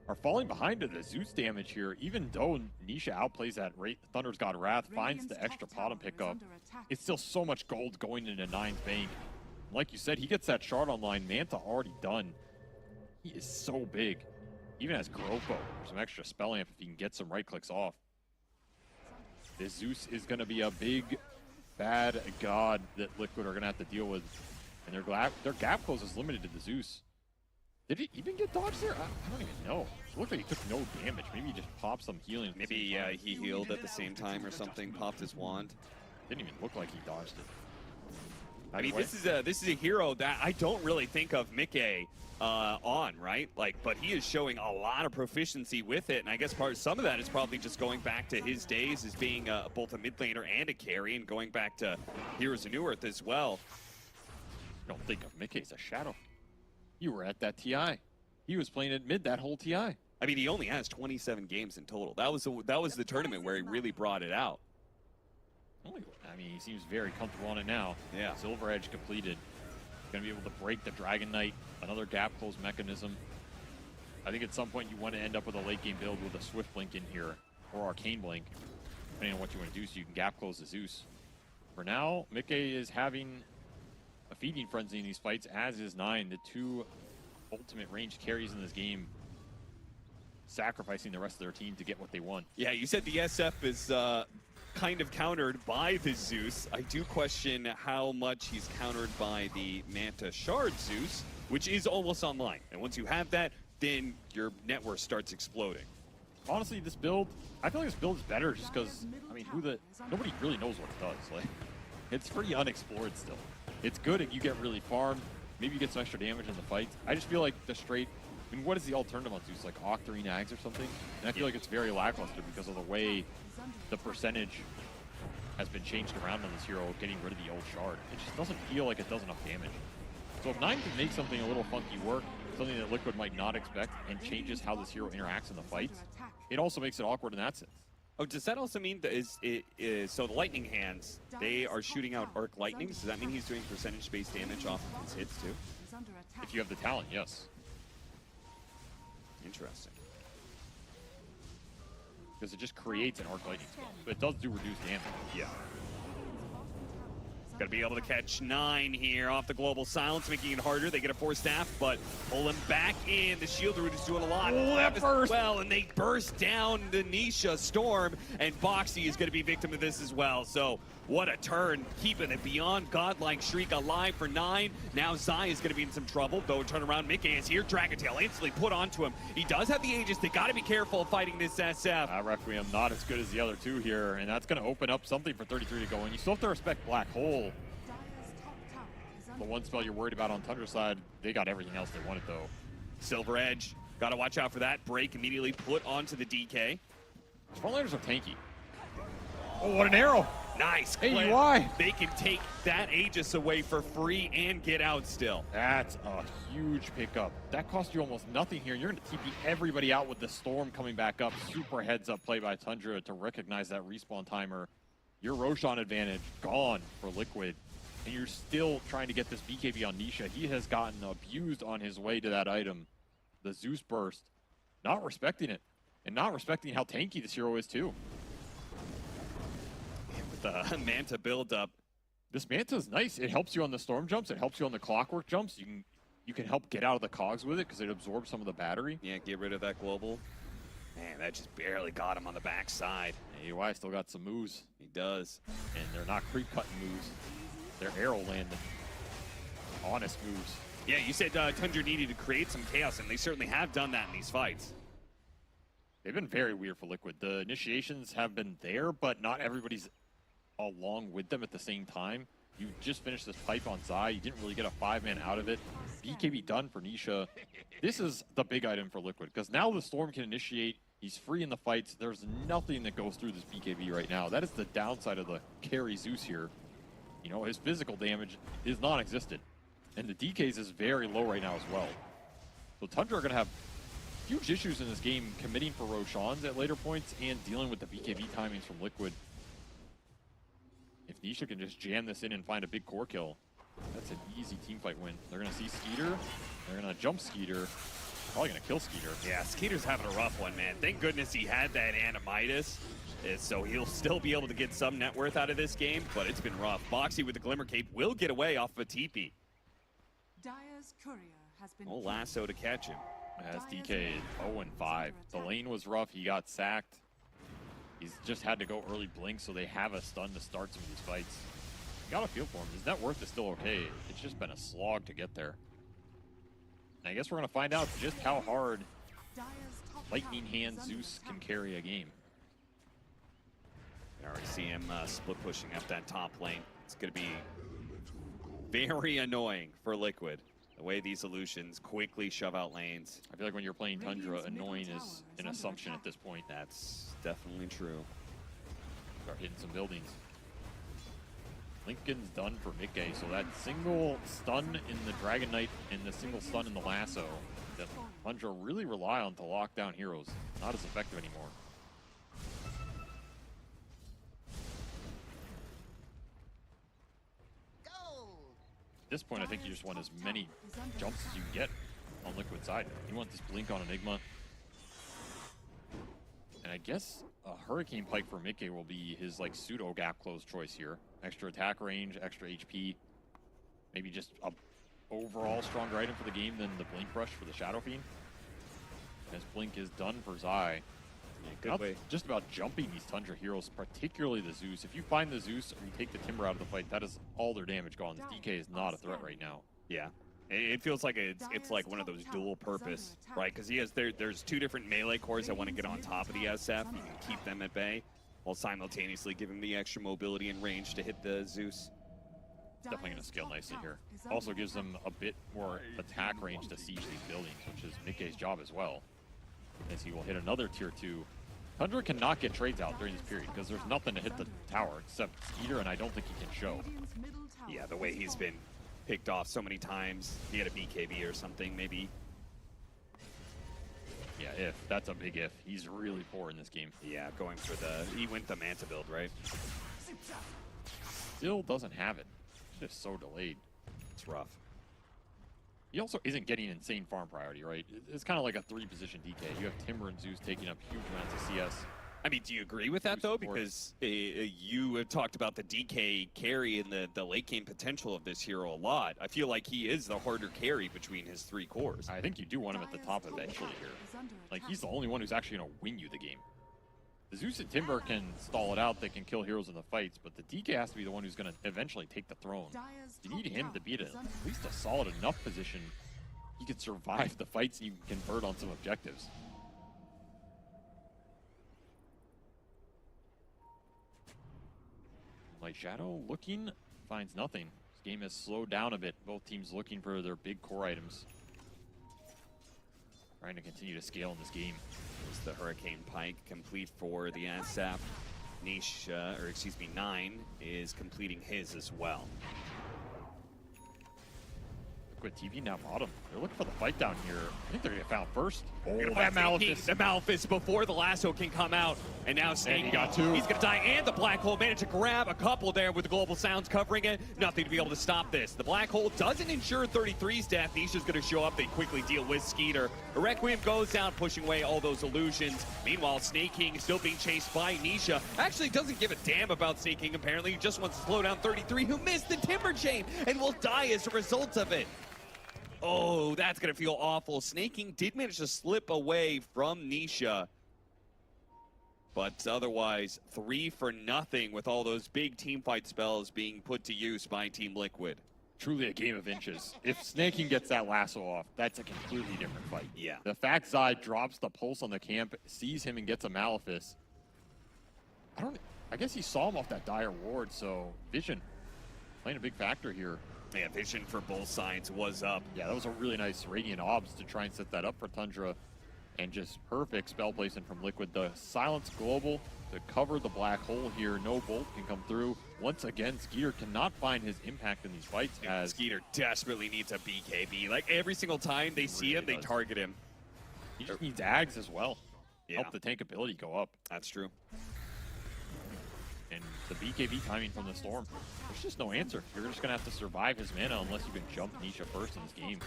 are falling behind to the Zeus damage here, even though Nisha outplays that Thunder's God Wrath, finds the extra Potom pickup. It's still so much gold going into 9's bank. Like you said, he gets that shard online, Manta already done. He is so big. Even has Grofo for some extra spell amp if he can get some right clicks off. This Zeus is going to be a big, bad god that Liquid are going to have to deal with. And their gap close is limited to the Zeus. Did he even get dodged there? I don't even know. It looked like he took no damage. Maybe he just popped some healing. Maybe he healed at the same time or something, popped his wand. Didn't even look like he dodged it. I mean, this is a hero that I don't really think of Mickey on, right? Like, but he is showing a lot of proficiency with it, and I guess some of that is probably just going back to his days as being both a mid laner and a carry, and going back to Heroes of New Earth as well. I don't think of Mickey as a shadow. You were at that TI. He was playing at mid that whole TI. I mean, he only has 27 games in total. That was the tournament where he really brought it out. I mean, he seems very comfortable on it now. Yeah. Silver Edge completed. Going to be able to break the Dragon Knight, another gap close mechanism. I think at some point you want to end up with a late game build with a Swift Blink in here, or Arcane Blink, depending on what you want to do, so you can gap close the Zeus. For now, Mickey is having a feeding frenzy in these fights, as is Nine, the two ultimate ranged carries in this game, sacrificing the rest of their team to get what they want. Yeah, you said the SF is kind of countered by the Zeus. I do question how much he's countered by the Manta Shard Zeus, which is almost online. And once you have that, then your network starts exploding. Honestly, this build, I feel like this build is better just because, I mean, nobody really knows what it does. Like, it's pretty unexplored still. It's good if you get really farmed. Maybe you get some extra damage in the fights. I just feel like the straight, I mean, what is the alternative on Zeus? Like Octarine Ags or something? And I feel like it's very lackluster because of the way the percentage has been changed around on this hero, getting rid of the old shard. It just doesn't feel like it does enough damage. So if Nine can make something a little funky work, something that Liqud might not expect, and changes how this hero interacts in the fights, it also makes it awkward in that sense. Oh, does that also mean that so the lightning hands, they are shooting out arc lightnings? Does that mean he's doing percentage-based damage off of his hits too? If you have the talent, yes. Interesting. Because it just creates an arc lightning spell, but it does do reduced damage. Yeah. Got to be able to catch Nine here off the global silence, making it harder. They get a force staff, but pull him back in. The shield root is doing a lot. Well, and they burst down the Nisha Storm, and Boxy is going to be victim of this as well. So what a turn, keeping it beyond godlike Shriek alive for Nine. Now Zai is going to be in some trouble, though. Turn around, Mickey is here. Dragon Tail instantly put onto him. He does have the Aegis. They got to be careful fighting this SF. Requiem not as good as the other two here, and that's going to open up something for 33 to go. And you still have to respect Black Hole. The one spell you're worried about on Tundra's side, they got everything else they wanted, though. Silver Edge, got to watch out for that. Break immediately put onto the DK. Frontliners are tanky. Oh, what an arrow! Nice. AUI. They can take that Aegis away for free and get out still. That's a huge pickup. That cost you almost nothing here. You're going to TP everybody out with the Storm coming back up. Super heads-up play by Tundra to recognize that respawn timer. Your Roshan advantage gone for Liqud. And you're still trying to get this BKB on Nisha. He has gotten abused on his way to that item. The Zeus burst. Not respecting it. And not respecting how tanky this hero is, too. With the Manta build-up. This Manta is nice. It helps you on the storm jumps. It helps you on the clockwork jumps. You can help get out of the cogs with it because it absorbs some of the battery. Yeah, get rid of that global. Man, that just barely got him on the backside. AUI still got some moves. He does. And they're not creep-cutting moves. They're arrow landing. Honest moves. Yeah, you said Tundra needed to create some chaos, and they certainly have done that in these fights. They've been very weird for Liqud. The initiations have been there, but not everybody's along with them at the same time. You just finished this pipe on Zai. You didn't really get a 5-man out of it. BKB done for Nisha. This is the big item for Liqud, because now the Storm can initiate. He's free in the fights. There's nothing that goes through this BKB right now. That is the downside of the carry Zeus here. You know, his physical damage is non-existent. And the DKs is very low right now as well. So Tundra are going to have huge issues in this game committing for Roshans at later points and dealing with the BKB timings from Liqud. If Nisha can just jam this in and find a big core kill, that's an easy teamfight win. They're going to see Skeeter. They're going to jump Skeeter. Probably going to kill Skeeter. Yeah, Skeeter's having a rough one, man. Thank goodness he had that Animitis. So he'll still be able to get some net worth out of this game, but it's been rough. Boxy with the Glimmer Cape will get away off of a TP. Dire's courier has been Lasso to catch him. As DK 0-5. The lane was rough. He got sacked. He's just had to go early blink, so they have a stun to start some of these fights. You got to feel for him. His net worth is still okay. It's just been a slog to get there. And I guess we're going to find out just how hard Lightning Hand Zeus can carry a game. I already see him split pushing up that top lane. It's going to be very annoying for Liquid. The way these solutions quickly shove out lanes. I feel like when you're playing Tundra, annoying is an assumption at this point. That's definitely true. Start hitting some buildings. Lincoln's done for Mickey, so that single stun in the Dragon Knight and the single stun in the lasso that Tundra really rely on to lock down heroes. Not as effective anymore. At this point, I think you just want as many jumps as you get on Liquid side. You want this blink on Enigma. And I guess a Hurricane Pike for Mickey will be his like pseudo gap close choice here. Extra attack range, extra HP. Maybe just a overall stronger item for the game than the Blink Rush for the Shadow Fiend. As Blink is done for Zai. Good way. Just about jumping these Tundra heroes, particularly the Zeus. If you find the Zeus or you take the Timber out of the fight, that is all their damage gone. This DK is not a threat right now. Yeah. It feels like it's like one of those dual purpose, right? Because there's two different melee cores that want to get on top of the SF. You can keep them at bay while simultaneously giving the extra mobility and range to hit the Zeus. Definitely going to scale nicely here. Also gives them a bit more attack range to siege these buildings, which is Mickey's job as well. As he will hit another tier 2. Tundra cannot get trades out during this period because there's nothing to hit the tower except Skeeter, and I don't think he can show. Yeah, the way he's been picked off so many times. He had a BKB or something, maybe. Yeah, if. That's a big if. He's really poor in this game. Yeah, going for the... He went the Manta build, right? Still doesn't have it. Just so delayed. It's rough. He also isn't getting insane farm priority, right? It's kind of like a 3-position DK. You have Timber and Zeus taking up huge amounts of CS. I mean, do you agree with that, though? Because you have talked about the DK carry and the late game potential of this hero a lot. I feel like he is the harder carry between his 3 cores. I think you do want him at the top eventually here. Like, he's the only one who's actually going to win you the game. The Zeus and Timber can stall it out. They can kill heroes in the fights, but the DK has to be the one who's going to eventually take the throne. You need him to be at least a solid enough position he can survive the fights and you can convert on some objectives. Light Shadow looking, finds nothing. This game has slowed down a bit. Both teams looking for their big core items. Trying to continue to scale in this game. There's the Hurricane Pike complete for the ASAP. Niche, or excuse me, 9 is completing his as well. Liquid TV now bottom. They're looking for the fight down here. I think they're going to get found first. Oh, that Malefice. The Malefice before the lasso can come out. And now Snake. He got 2. He's going to die. And the Black Hole managed to grab a couple there with the Global Sounds covering it. Nothing to be able to stop this. The Black Hole doesn't ensure 33's death. Nisha's going to show up. They quickly deal with Skeeter. Requiem goes down, pushing away all those illusions. Meanwhile, Snake King is still being chased by Nisha. Actually doesn't give a damn about Snake King, apparently. He just wants to slow down 33, who missed the Timber Chain and will die as a result of it. Oh, that's going to feel awful. Snake King did manage to slip away from Nisha. But otherwise, 3 for nothing with all those big teamfight spells being put to use by Team Liquid. Truly a game of inches. If Snake King gets that lasso off, that's a completely different fight. Yeah. The fact Zai drops the pulse on the camp, sees him and gets a Malefice. I guess he saw him off that dire ward, so Vision playing a big factor here. Yeah, Vision for both sides was up. Yeah, that was a really nice Radiant Obs to try and set that up for Tundra. And just perfect spell placement from Liquid. The Silence Global to cover the Black Hole here. No Bolt can come through. Once again, Skeeter cannot find his impact in these fights. As Skeeter desperately needs a BKB. Like every single time they see him, they target him. He just needs Ags as well. Yeah. Help the tankability go up. That's true. And the BKB timing from the Storm, there's just no answer. You're just going to have to survive his mana unless you can jump Nisha first in this game.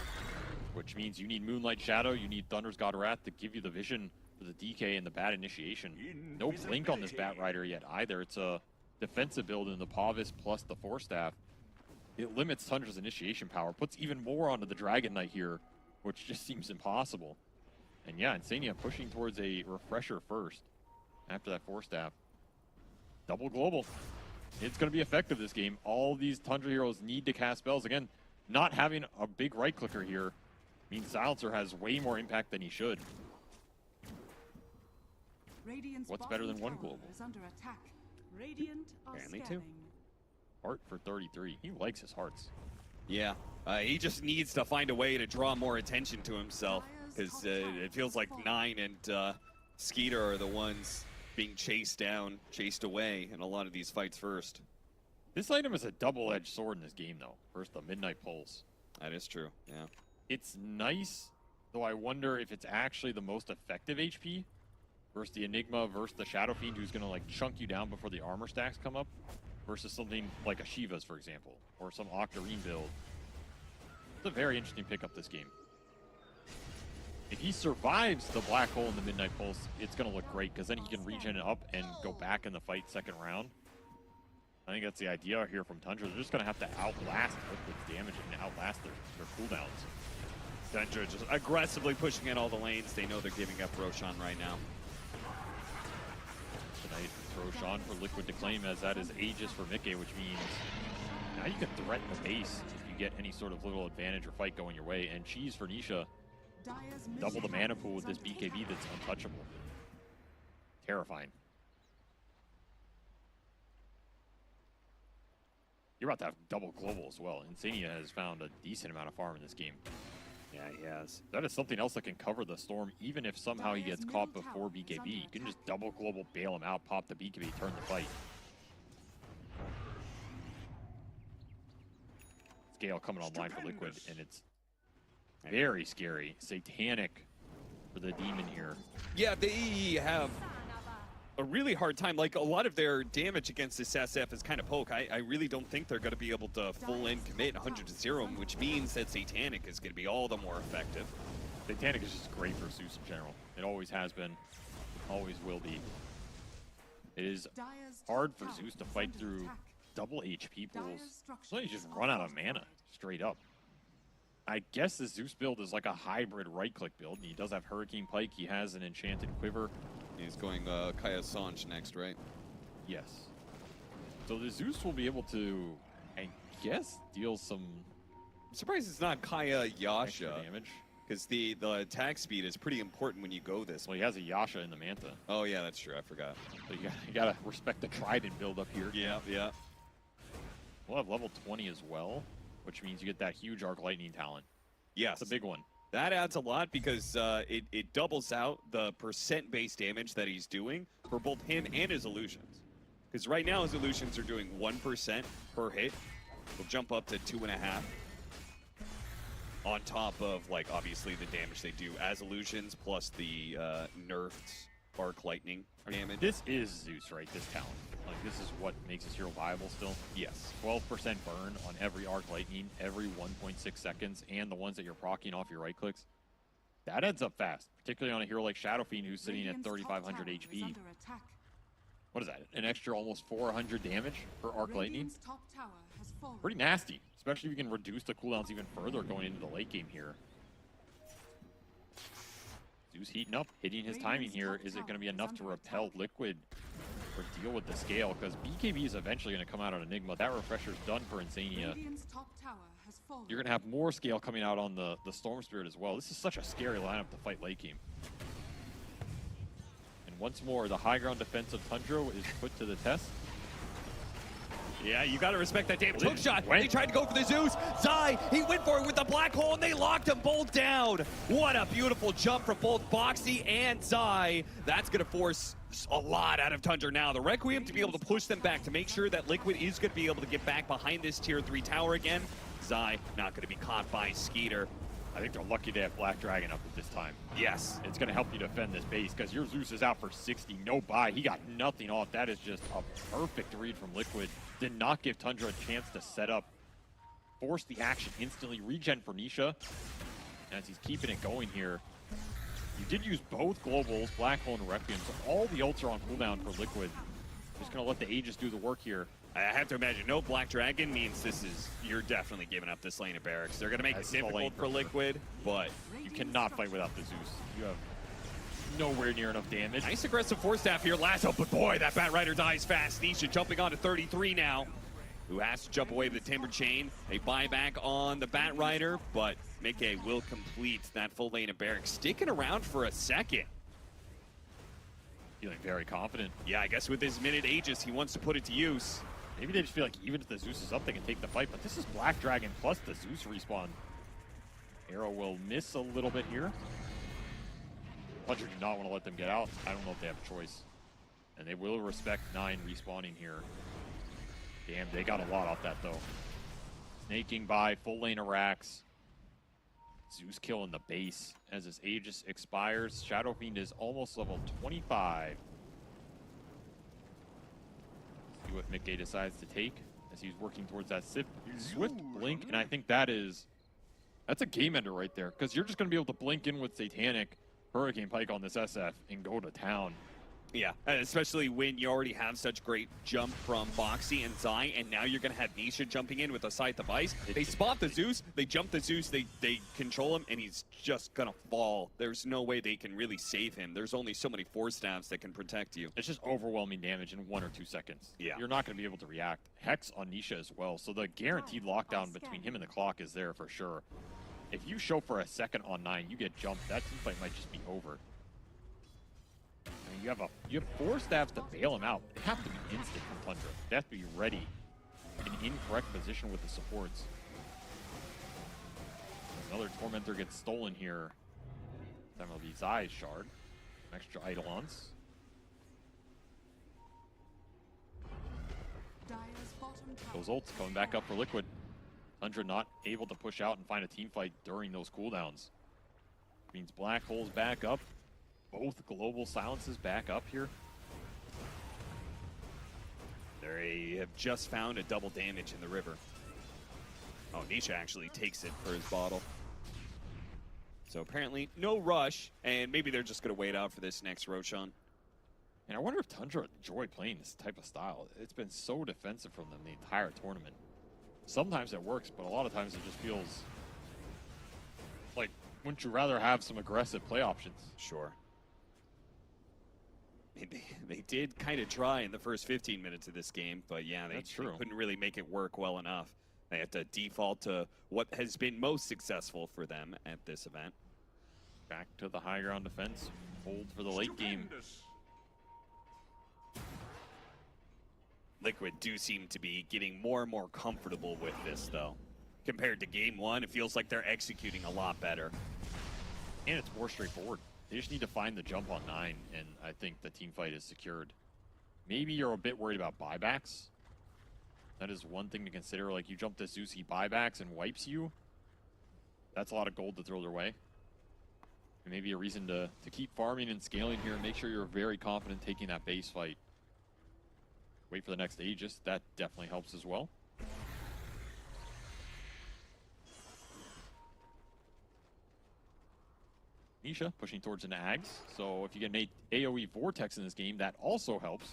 Which means you need Moonlight Shadow, you need Thunder's God Wrath to give you the vision for the DK and the bad initiation. No blink on this Bat Rider yet either. It's a defensive build in the Pavis plus the Force Staff. It limits Tundra's initiation power, puts even more onto the Dragon Knight here, which just seems impossible. And yeah, Insania pushing towards a Refresher first after that Force Staff. Double global. It's going to be effective this game. All these Tundra heroes need to cast spells. Again, not having a big right clicker here means Silencer has way more impact than he should. What's better than one global? Radiant are Apparently scanning. two. Heart for 33. He likes his hearts. Yeah, he just needs to find a way to draw more attention to himself, because it feels like Nine and Skeeter are the ones being chased down, chased away in a lot of these fights first. This item is a double-edged sword in this game, though. First, the Midnight Pulse. That is true, yeah. It's nice, though I wonder if it's actually the most effective HP versus the Enigma versus the Shadow Fiend, who's going to like chunk you down before the armor stacks come up, versus something like a Shiva's, for example, or some Octarine build. It's a very interesting pickup this game. If he survives the Black Hole in the Midnight Pulse, it's going to look great, because then he can regen it up and go back in the fight second round. I think that's the idea here from Tundra. They're just going to have to outlast Liqud's damage and outlast their cooldowns. Tundra just aggressively pushing in all the lanes. They know they're giving up Roshan right now. Tonight, Roshan for Liqud to claim, as that is Aegis for Mickey, which means now you can threaten the base if you get any sort of little advantage or fight going your way. And Cheese for Nisha, double the mana pool with this BKB that's untouchable. Terrifying. You're about to have double global as well. Insania has found a decent amount of farm in this game. Yeah, he has. That is something else that can cover the storm, even if somehow he gets caught before BKB. You can just double global, bail him out, pop the BKB, turn the fight. Scale coming online for Liqud, and it's very scary. Satanic for the demon here. Yeah, they have a really hard time. Like, a lot of their damage against this SF is kind of poke. I really don't think they're going to be able to full-in commit 100-0, which means that Satanic is going to be all the more effective. Satanic is just great for Zeus in general. It always has been, always will be. It is hard for Zeus to fight through double HP pools. So you just run out of mana, straight up. I guess the Zeus build is like a hybrid right-click build. He does have Hurricane Pike. He has an Enchanted Quiver. He's going Kaya Sanj next, right? Yes. So the Zeus will be able to, I guess, deal some... I'm surprised it's not Kaya Yasha, damage. because the attack speed is pretty important when you go this. Well, he has a Yasha in the Manta. Oh yeah, that's true. I forgot. So you gotta respect the Trident build up here. Yeah, yeah. We'll have level 20 as well, which means you get that huge Arc Lightning talent. Yes. That's a big one. That adds a lot, because it doubles out the percent base damage that he's doing for both him and his illusions. Because right now his illusions are doing 1% per hit. Will jump up to 2.5. On top of, like, obviously the damage they do as illusions, plus the nerfed Arc Lightning damage. This is Zeus, right? This talent. Like, this is what makes his hero viable still. Yes. 12% burn on every Arc Lightning, every 1.6 seconds, and the ones that you're proccing off your right clicks. That adds up fast, particularly on a hero like Shadow Fiend, who's sitting at 3,500 HP. What is that? An extra almost 400 damage per Arc Lightning? Pretty nasty, especially if you can reduce the cooldowns even further going into the late game here. Zeus heating up, hitting his timing here. Is it going to be enough to repel Liqud or deal with the scale? Because BKB is eventually going to come out on Enigma. That refresher's done for Insania. You're going to have more scale coming out on the Storm Spirit as well. This is such a scary lineup to fight late game. And once more, the high ground defense of Tundra is put to the test. Yeah, you gotta respect that damage. Hook shot. They tried to go for the Zeus. Zai, he went for it with the black hole, and they locked them both down. What a beautiful jump from both Boxy and Zai. That's gonna force a lot out of Tundra now. The Requiem to be able to push them back, to make sure that Liqud is gonna be able to get back behind this tier 3 tower again. Zai not gonna be caught by Skeeter. I think they're lucky they have Black Dragon up at this time. Yes. It's going to help you defend this base, because your Zeus is out for 60. No buy. He got nothing off. That is just a perfect read from Liqud. Did not give Tundra a chance to set up. Forced the action instantly. Regen for Nisha. As he's keeping it going here. You did use both globals, Black Hole and Requiem, so all the ults are on cooldown for Liqud. Just going to let the Aegis do the work here. I have to imagine no Black Dragon means this is, you're definitely giving up this lane of barracks. They're going to make it difficult for Liqud, but you cannot fight without the Zeus. You have nowhere near enough damage. Nice aggressive force staff here. Lasso, but boy, that Bat Rider dies fast. Nisha jumping on to 33 now, who has to jump away with the Timber Chain. A buyback on the Bat Rider, but Mickey will complete that full lane of barracks. Sticking around for a second. Feeling very confident. Yeah, I guess with his minute Aegis, he wants to put it to use. Maybe they just feel like even if the Zeus is up, they can take the fight. But this is Black Dragon plus the Zeus respawn. Arrow will miss a little bit here. Tundra do not want to let them get out. I don't know if they have a choice. And they will respect 9 respawning here. Damn, they got a lot off that though. Snaking by, full lane of racks. Zeus killing the base as his Aegis expires. Shadow Fiend is almost level 25. See what Mickey decides to take as he's working towards that Swift Blink, and I think that's a game ender right there, because you're just going to be able to blink in with Satanic, Hurricane Pike on this SF, and go to town. Yeah, and especially when you already have such great jump from Boxy and Zai, and now you're going to have Nisha jumping in with a Scythe of Ice. They spot the Zeus, they jump the Zeus, they control him, and he's just going to fall. There's no way they can really save him. There's only so many Force Staffs that can protect you. It's just overwhelming damage in 1 or 2 seconds. Yeah. You're not going to be able to react. Hex on Nisha as well, so the guaranteed lockdown between him and the clock is there for sure. If you show for a second on 9, you get jumped, that teamfight might just be over. I mean, you have 4 staffs to bail him out. They have to be instant from Tundra. They have to be ready in incorrect position with the supports. Another Tormentor gets stolen here. That will be Zai's shard. Extra Eidolons. Those ults coming back up for Liqud. Tundra not able to push out and find a team fight during those cooldowns. Means Black Hole's back up. Both global silences back up here. They have just found a double damage in the river. Oh, Nisha actually takes it for his bottle. So apparently no rush, and maybe they're just going to wait out for this next Roshan. And I wonder if Tundra enjoy playing this type of style. It's been so defensive from them the entire tournament. Sometimes it works, but a lot of times it just feels like, wouldn't you rather have some aggressive play options? Sure. They did kind of try in the first 15 minutes of this game, but yeah, they couldn't really make it work well enough. They have to default to what has been most successful for them at this event. Back to the high ground defense. Hold for the late game. Liqud do seem to be getting more and more comfortable with this, though. Compared to game 1, it feels like they're executing a lot better. And it's more straightforward. They just need to find the jump on 9, and I think the team fight is secured. Maybe you're a bit worried about buybacks. That is one thing to consider. Like, you jump this Zeus, he buybacks and wipes you. That's a lot of gold to throw their way. And maybe a reason to keep farming and scaling here and make sure you're very confident taking that base fight. Wait for the next Aegis. That definitely helps as well. Nisha pushing towards an Ags. So if you get an AoE Vortex in this game, that also helps.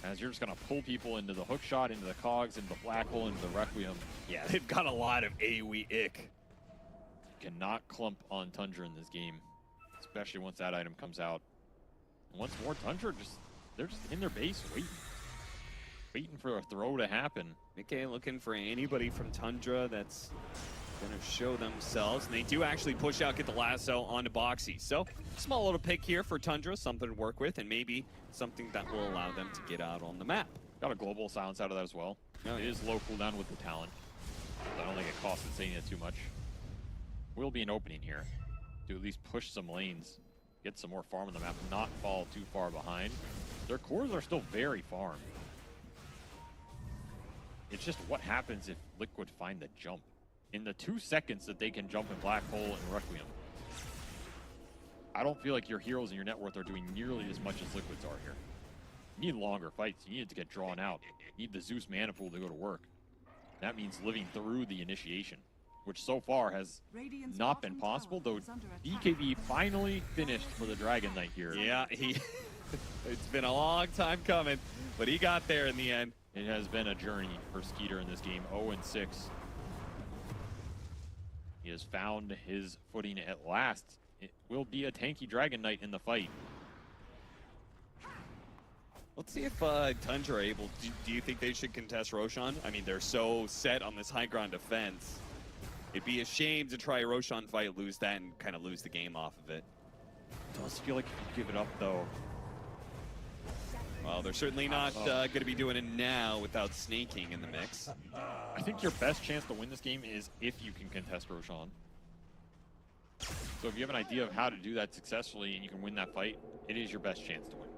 As you're just going to pull people into the hook shot, into the cogs, into the black hole, into the Requiem. Yeah, they've got a lot of AoE ick. You cannot clump on Tundra in this game, especially once that item comes out. And once more, Tundra they're just in their base waiting for a throw to happen. Okay, looking for anybody from Tundra that's going to show themselves. And they do actually push out, get the lasso onto Boxy. So, small little pick here for Tundra, something to work with, and maybe something that will allow them to get out on the map. Got a global silence out of that as well. Oh, it is low cooldown with the talent. I don't think it costs Insania too much. Will be an opening here to at least push some lanes, get some more farm on the map, not fall too far behind. Their cores are still very farm. It's just what happens if Liqud find the jump. In the 2 seconds that they can jump in Black Hole and Requiem, I don't feel like your heroes and your net worth are doing nearly as much as Liquid's are here. You need longer fights. You need it to get drawn out. You need the Zeus mana pool to go to work. That means living through the initiation, which so far has not been possible, though BKB finally finished for the Dragon Knight here. Yeah, it's been a long time coming, but he got there in the end. It has been a journey for Skeeter in this game, 0-6. He has found his footing at last. It will be a tanky Dragon Knight in the fight. Let's see if Tundra are able. Do you think they should contest Roshan? I mean, they're so set on this high ground defense. It'd be a shame to try a Roshan fight, lose that, and kind of lose the game off of it. It does feel like if you give it up, though, Well, they're certainly not going to be doing it now without snaking in the mix. I think your best chance to win this game is if you can contest Roshan. So if you have an idea of how to do that successfully and you can win that fight, it is your best chance to win.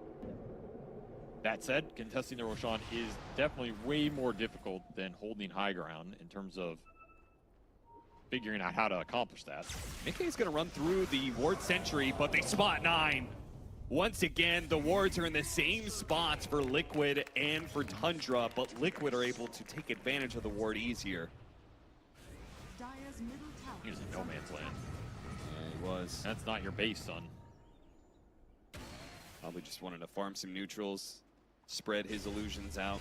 That said, contesting the Roshan is definitely way more difficult than holding high ground in terms of figuring out how to accomplish that. Mickey's going to run through the ward sentry, but they spot 9. Once again, the wards are in the same spots for Liqud and for Tundra, but Liqud are able to take advantage of the ward easier. Dire's middle tower He was in no man's land. Yeah, he was. That's not your base, son. Probably just wanted to farm some neutrals, spread his illusions out.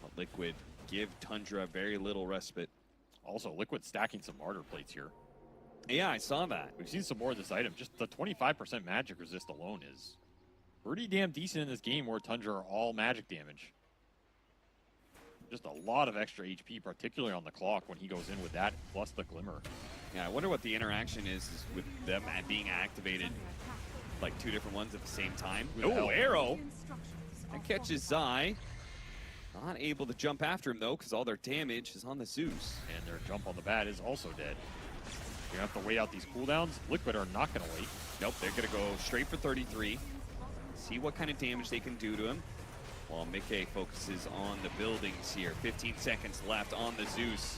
But Liqud give Tundra very little respite. Also, Liqud stacking some martyr plates here. Yeah, I saw that. We've seen some more of this item. Just the 25% magic resist alone is pretty damn decent in this game where Tundra are all magic damage. Just a lot of extra HP, particularly on the clock when he goes in with that, plus the Glimmer. Yeah, I wonder what the interaction is with them being activated, like 2 different ones at the same time. Oh, arrow! That catches Zai. Not able to jump after him, though, because all their damage is on the Zeus. And their jump on the bat is also dead. You're going to have to wait out these cooldowns. Liqud are not going to wait. Nope, they're going to go straight for 33. See what kind of damage they can do to him. While Mickey focuses on the buildings here. 15 seconds left on the Zeus.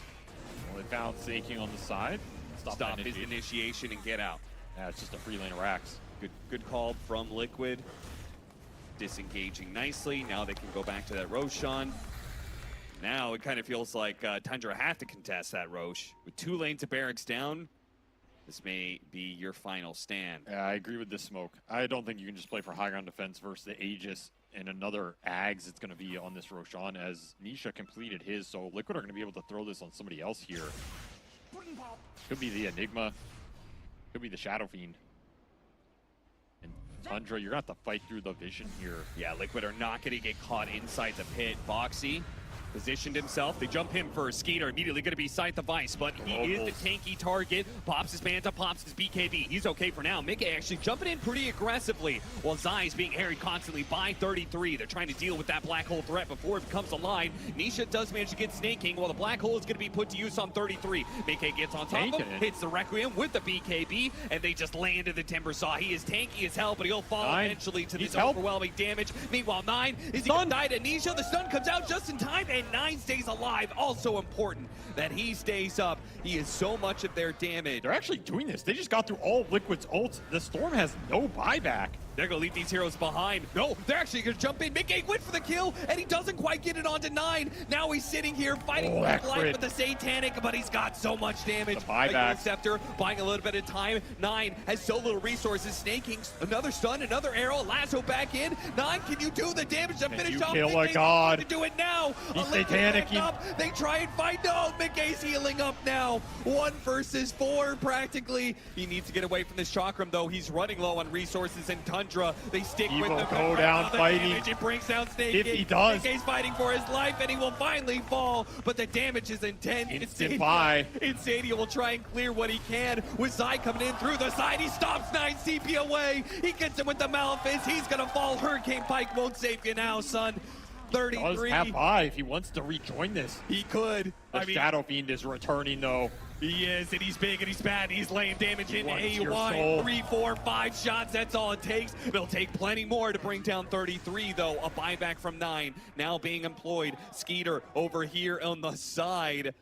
Well, they found Saking on the side. Stop his initiation and get out. Yeah, it's just a free lane of racks. Good call from Liqud. Disengaging nicely. Now they can go back to that Roshan. Now it kind of feels like Tundra have to contest that Rosh. With 2 lanes of barracks down, this may be your final stand. Yeah, I agree with this smoke. I don't think you can just play for high ground defense versus the Aegis and another Ags it's going to be on this Roshan as Nisha completed his, so Liqud are going to be able to throw this on somebody else here. Could be the Enigma. Could be the Shadow Fiend. And Tundra, you're going to have to fight through the vision here. Yeah, Liqud are not going to get caught inside the pit. Boxy positioned himself. They jump him for Skeeter. Immediately going to be Scythe of Vice, but he is the tanky target. Pops his Manta, pops his BKB. He's okay for now. Mickey actually jumping in pretty aggressively while Zai is being harried constantly by 33. They're trying to deal with that black hole threat before it becomes a line. Nisha does manage to get snaking while the black hole is going to be put to use on 33. Mickey gets on top of him, hits the Requiem with the BKB, and they just landed the Timber Saw. He is tanky as hell, but he'll fall eventually to this overwhelming damage. Meanwhile, 9 is going to die to Nisha. The stun comes out just in time, and 9 stays alive. Also important that he stays up. He is so much of their damage. They're actually doing this. They just got through all of Liquid's ults. The Storm has no buyback. They're going to leave these heroes behind. No, they're actually going to jump in. Mickey went for the kill, and he doesn't quite get it onto 9. Now he's sitting here fighting for his life with the Satanic, but he's got so much damage. The buyback. Scepter buying a little bit of time. 9 has so little resources. Snaking, another stun, another arrow. Lasso back in. 9, can you do the damage to finish off? Kill a Mickey's god. To do it now. He's Satanic. They try and fight. No, Mickey's healing up now. 1 versus 4 practically. He needs to get away from this Chakram, though. He's running low on resources, and Tundra, they stick He with will the go down fighting. It brings down Snake. If he does. Mickey's fighting for his life, and he will finally fall, but the damage is intense. Instant buy. Insania will try and clear what he can with Zai coming in through the side. He stops 9 CP away. He gets him with the Malefice. He's going to fall. Hurricane Pike won't save you now, son. 33. Does have buy if he wants to rejoin this. He could. The Shadow Fiend is returning, though. He is, and he's big, and he's bad. He's laying damage into your AY. soul. 3, 4, 5 shots. That's all it takes. It'll take plenty more to bring down 33, though. A buyback from 9 now being employed. Skeeter over here on the side.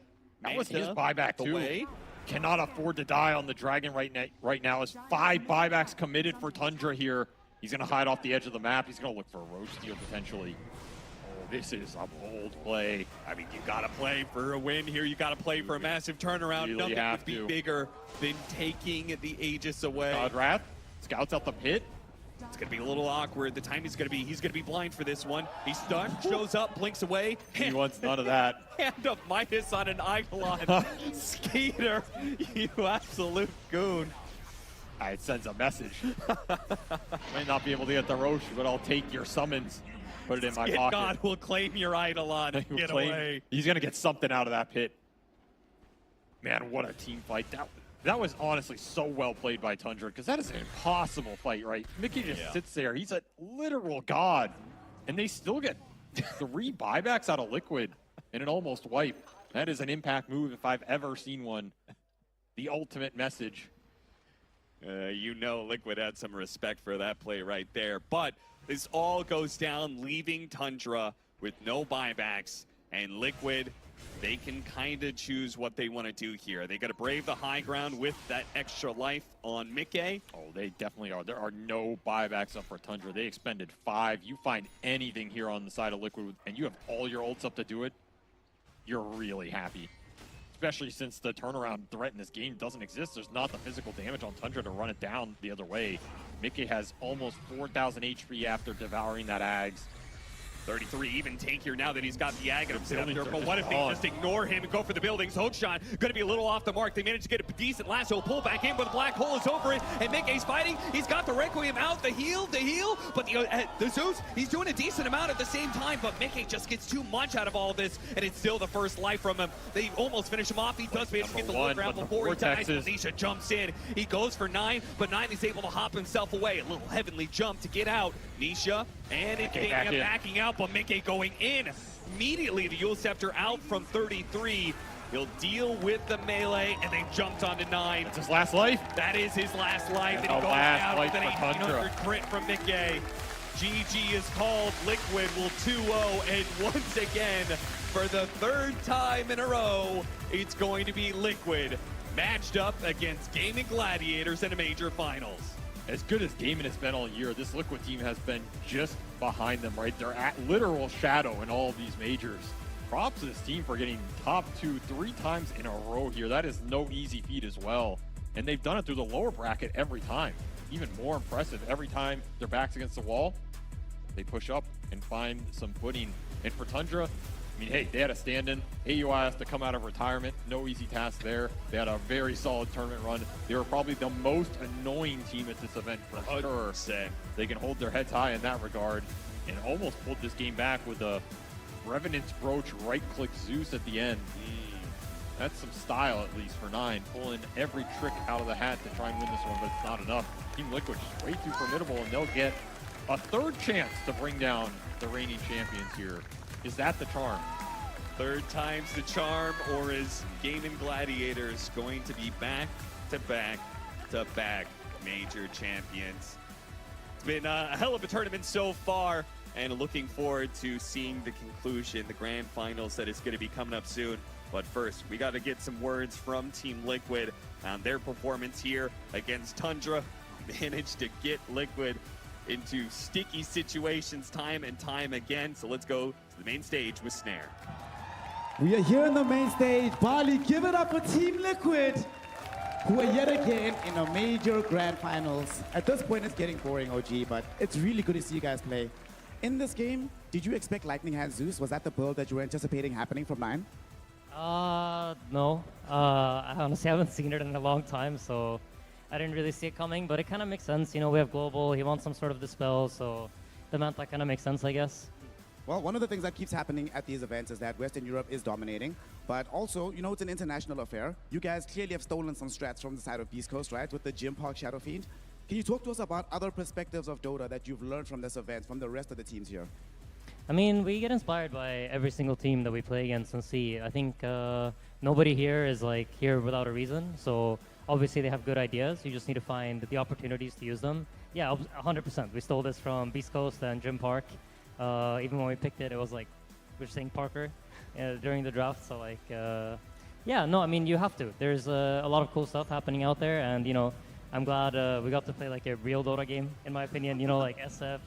That was his buyback, too. Cannot afford to die on the Dragon right now. As 5 buybacks committed for Tundra here. He's going to hide off the edge of the map. He's going to look for a Roach Steal, potentially. This is a bold play. I mean, you got to play for a win here. You got to play for a massive turnaround. Really Nothing would be bigger than taking the Aegis away. God Wrath scouts out the pit. It's going to be a little awkward. The time he's going to be blind for this one. He's stunned, shows up, blinks away. He wants none of that. Hand of Midas on an Eidolon. Skeeter, you absolute goon. It sends a message. Might not be able to get the Roche, but I'll take your summons. Put it in my pocket. God will claim your Eidolon. Get away. He's going to get something out of that pit. Man, what a team fight. That was honestly so well played by Tundra, because that is an impossible fight, right? Mickey just sits there. He's a literal god. And they still get 3 buybacks out of Liqud and an almost wipe. That is an impact move if I've ever seen one. The ultimate message. You know Liqud had some respect for that play right there. But this all goes down, leaving Tundra with no buybacks. And Liqud, they can kind of choose what they want to do here. They got to brave the high ground with that extra life on Mickey. Oh, they definitely are. There are no buybacks up for Tundra. They expended 5. You find anything here on the side of Liqud, and you have all your ults up to do it, you're really happy. Especially since the turnaround threat in this game doesn't exist. There's not the physical damage on Tundra to run it down the other way. Mickey has almost 4,000 HP after devouring that Ags. 33 even tankier now that he's got the Aghanim Scepter, but what if they just ignore him and go for the buildings? Hookshot gonna be a little off the mark. They managed to get a decent lasso pull back in, but the black hole is over it, and Mickey's fighting. He's got the Requiem out, the heal, but the Zeus, he's doing a decent amount at the same time, but Mickey just gets too much out of all of this, and it's still the first life from him. They almost finish him off. He does manage to get the low ground before he dies. Nisha jumps in. He goes for 9, but 9 is able to hop himself away. A little heavenly jump to get out. Nisha and it backing out, but Mickey going in. Immediately the Yule Scepter out from 33. He'll deal with the melee, and they jumped onto 9. That's his last life? That is his last life. And he goes down with an 1800 crit from Mickey. GG is called. Liqud will 2-0, and once again, for the 3rd time in a row, it's going to be Liqud matched up against Gaming Gladiators in a major finals. As good as Gaming has been all year, this Liqud team has been just behind them, right? They're at literal shadow in all of these majors. Props to this team for getting top 2 3 times in a row here. That is no easy feat as well. And they've done it through the lower bracket every time. Even more impressive, every time their back's against the wall, they push up and find some footing. And for Tundra, I mean, hey, they had a stand-in. AUI has to come out of retirement. No easy task there. They had a very solid tournament run. They were probably the most annoying team at this event for sure. They can hold their heads high in that regard and almost pulled this game back with a Revenant's Brooch right-click Zeus at the end. That's some style, at least, for 9. Pulling every trick out of the hat to try and win this one, but it's not enough. Team Liqud is way too formidable, and they'll get a 3rd chance to bring down the reigning champions here. Is that the charm? 3rd time's the charm, or is Gaming Gladiators going to be back-to-back major champions? It's been a hell of a tournament so far, and looking forward to seeing the conclusion, the grand finals that is going to be coming up soon. But first, we got to get some words from Team Liqud on their performance here against Tundra. Managed to get Liqud into sticky situations time and time again. So let's go to the main stage with Snare. We are here on the main stage. Bali, give it up for Team Liqud, who are yet again in a major grand finals. At this point, it's getting boring, OG, but it's really good to see you guys play. In this game, did you expect Lightning Hand Zeus? Was that the build that you were anticipating happening from 9? No. I honestly haven't seen it in a long time, so I didn't really see it coming, but it kind of makes sense. You know, we have Global, he wants some sort of dispel, so the Manta kind of makes sense, I guess. Well, one of the things that keeps happening at these events is that Western Europe is dominating, but also, you know, it's an international affair. You guys clearly have stolen some strats from the side of Beast Coast, right, with the Gym Park Shadow Fiend. Can you talk to us about other perspectives of Dota that you've learned from this event, from the rest of the teams here? I mean, we get inspired by every single team that we play against and see. I think nobody here is like here without a reason, so obviously they have good ideas. You just need to find the opportunities to use them. Yeah, 100%. We stole this from Beast Coast and Gym Park. Even when we picked it, it was like we were saying Parker during the draft. So like, yeah, no, I mean you have to. There's a lot of cool stuff happening out there, and you know, I'm glad we got to play like a real Dota game, in my opinion. You know, like SF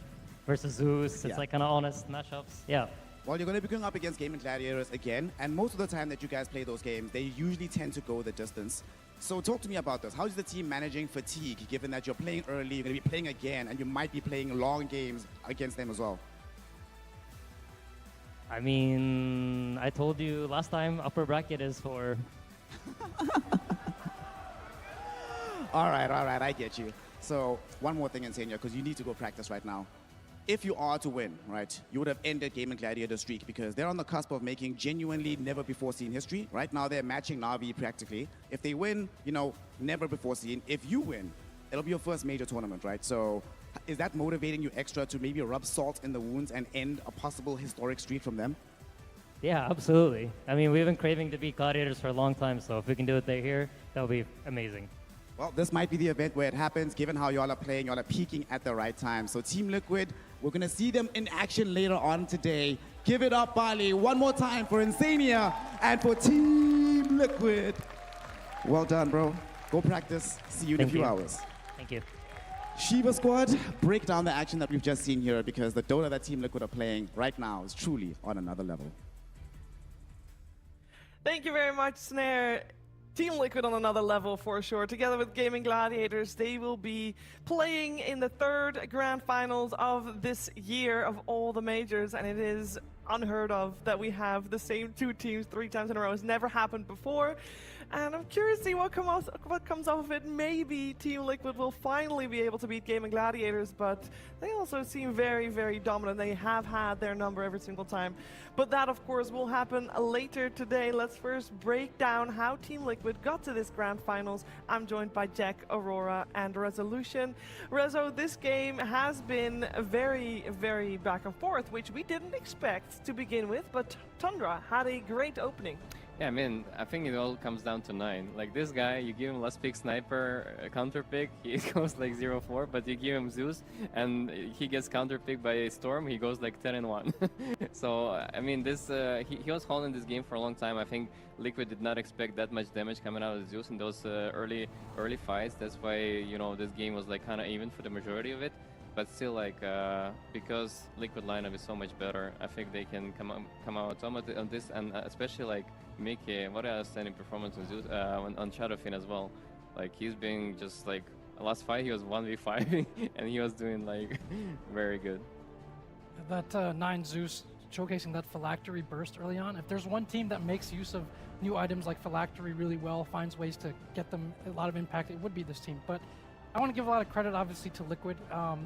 versus Zeus. It's like kind of honest matchups. Yeah. Well, you're going to be going up against Gaming Gladiators again, and most of the time that you guys play those games, they usually tend to go the distance. So talk to me about this. How is the team managing fatigue, given that you're playing early, you're going to be playing again, and you might be playing long games against them as well? I mean, I told you last time, upper bracket is for... All right, I get you. So one more thing, Insania, because you need to go practice right now. if you are to win, right, you would have ended Gaming Gladiator's streak because they're on the cusp of making genuinely never before seen history. Right now, they're matching Na'Vi practically. If they win, you know, never before seen. If you win, it'll be your first major tournament, right? So is that motivating you extra to maybe rub salt in the wounds and end a possible historic streak from them? Yeah, absolutely. I mean, we've been craving to beat Gladiators for a long time, so if we can do it here, that'll be amazing. Well, this might be the event where it happens, given how y'all are playing. Y'all are peaking at the right time. So Team Liqud, we're going to see them in action later on today. Give it up, Bali, one more time for Insania and for Team Liqud. Well done, bro. Go practice. See you in a few hours. Thank you. Shiva Squad, break down the action that we've just seen here because the Dota that Team Liqud are playing right now is truly on another level. Thank you very much, Snare. Team Liqud on another level for sure. Together with Gaming Gladiators, they will be playing in the third grand finals of this year of all the majors, and it is unheard of that we have the same two teams 3 times in a row. It's never happened before. And I'm curious to see what comes off of it. Maybe Team Liqud will finally be able to beat Gaming Gladiators, but they also seem very, very dominant. They have had their number every single time. But that, of course, will happen later today. Let's first break down how Team Liqud got to this grand finals. I'm joined by Jack, Aurora, and Resolution. Rezo, this game has been very, very back and forth, which we didn't expect to begin with, but Tundra had a great opening. Yeah, I mean, I think it all comes down to 9. Like this guy, you give him last pick sniper, counter pick, he goes like 0-4, but you give him Zeus and he gets counter picked by a Storm, he goes like 10-1. So, I mean, this he was holding this game for a long time. I think Liqud did not expect that much damage coming out of Zeus in those early fights. That's why, you know, this game was like kind of even for the majority of it. But still, like, because Liqud lineup is so much better, I think they can come out on this, and especially like Mickey, what an outstanding performance on Zeus, on Shadowfin as well. Like, he's been just like, last fight he was 1v5 and he was doing like very good. That 9 Zeus showcasing that phylactery burst early on. If there's one team that makes use of new items like phylactery really well, finds ways to get them a lot of impact, it would be this team. But I want to give a lot of credit, obviously, to Liqud.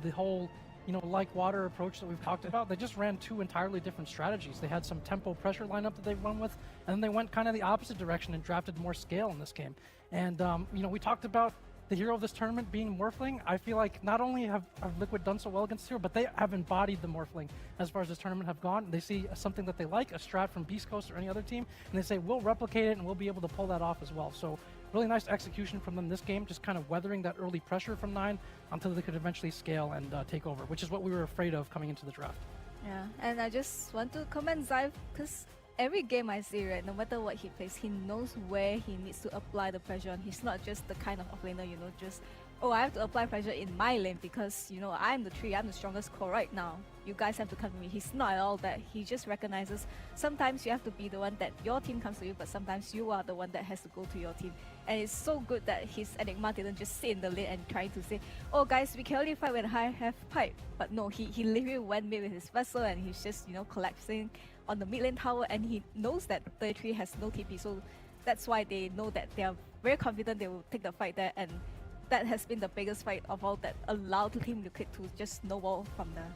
The whole, you know, like water approach that we've talked about, they just ran 2 entirely different strategies. They had some tempo pressure lineup that they run with, and then they went kind of the opposite direction and drafted more scale in this game. And, you know, we talked about the hero of this tournament being Morphling. I feel like not only have Liqud done so well against hero, but they have embodied the Morphling as far as this tournament have gone. They see something that they like, a strat from Beast Coast or any other team, and they say, we'll replicate it and we'll be able to pull that off as well. So really nice execution from them this game, just kind of weathering that early pressure from 9 until they could eventually scale and take over, which is what we were afraid of coming into the draft. Yeah, and I just want to commend Zyve because every game I see, right, no matter what he plays, he knows where he needs to apply the pressure, and he's not just the kind of offlaner, you know, just, oh, I have to apply pressure in my lane because, you know, I'm the tree, I'm the strongest core right now. You guys have to come to me. He's not at all that. He just recognizes sometimes you have to be the one that your team comes to you, but sometimes you are the one that has to go to your team. And it's so good that his Enigma didn't just sit in the lane and try to say, oh guys, we can only fight when I have pipe. But no, he literally went mid with his vessel and he's just, you know, collapsing on the mid lane tower, and he knows that 33 has no TP, so that's why they know that they are very confident they will take the fight there, and that has been the biggest fight of all that allowed Team Liqud to just snowball from there.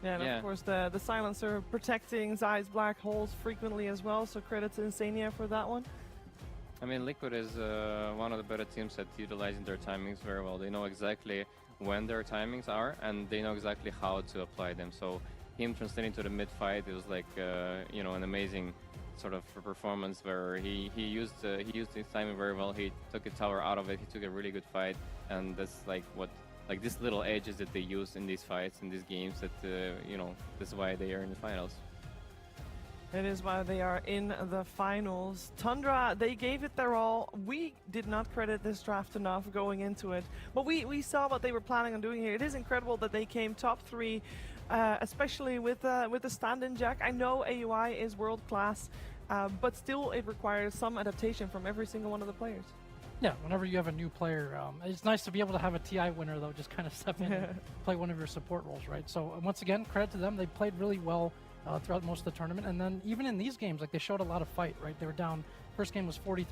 Yeah, and of course the silencer protecting Zai's black holes frequently as well, so credit to Insania for that one. I mean, Liqud is one of the better teams at utilizing their timings very well. They know exactly when their timings are, and they know exactly how to apply them. So him translating to the mid fight, it was like you know, an amazing sort of performance where he used his timing very well. He took a tower out of it. He took a really good fight, and that's like what, like these little edges that they use in these fights, in these games, that you know, that's why they are in the finals. It is why they are in the finals. Tundra, they gave it their all. We did not credit this draft enough going into it, but we saw what they were planning on doing here. It is incredible that they came top 3, especially with the stand-in Jack. I know AUI is world class, but still it requires some adaptation from every single one of the players. Yeah, whenever you have a new player, it's nice to be able to have a TI winner, though, just kind of step in and play one of your support roles, right? So once again, credit to them. They played really well throughout most of the tournament. And then even in these games, like, they showed a lot of fight, right? They were down, first game was 43-8.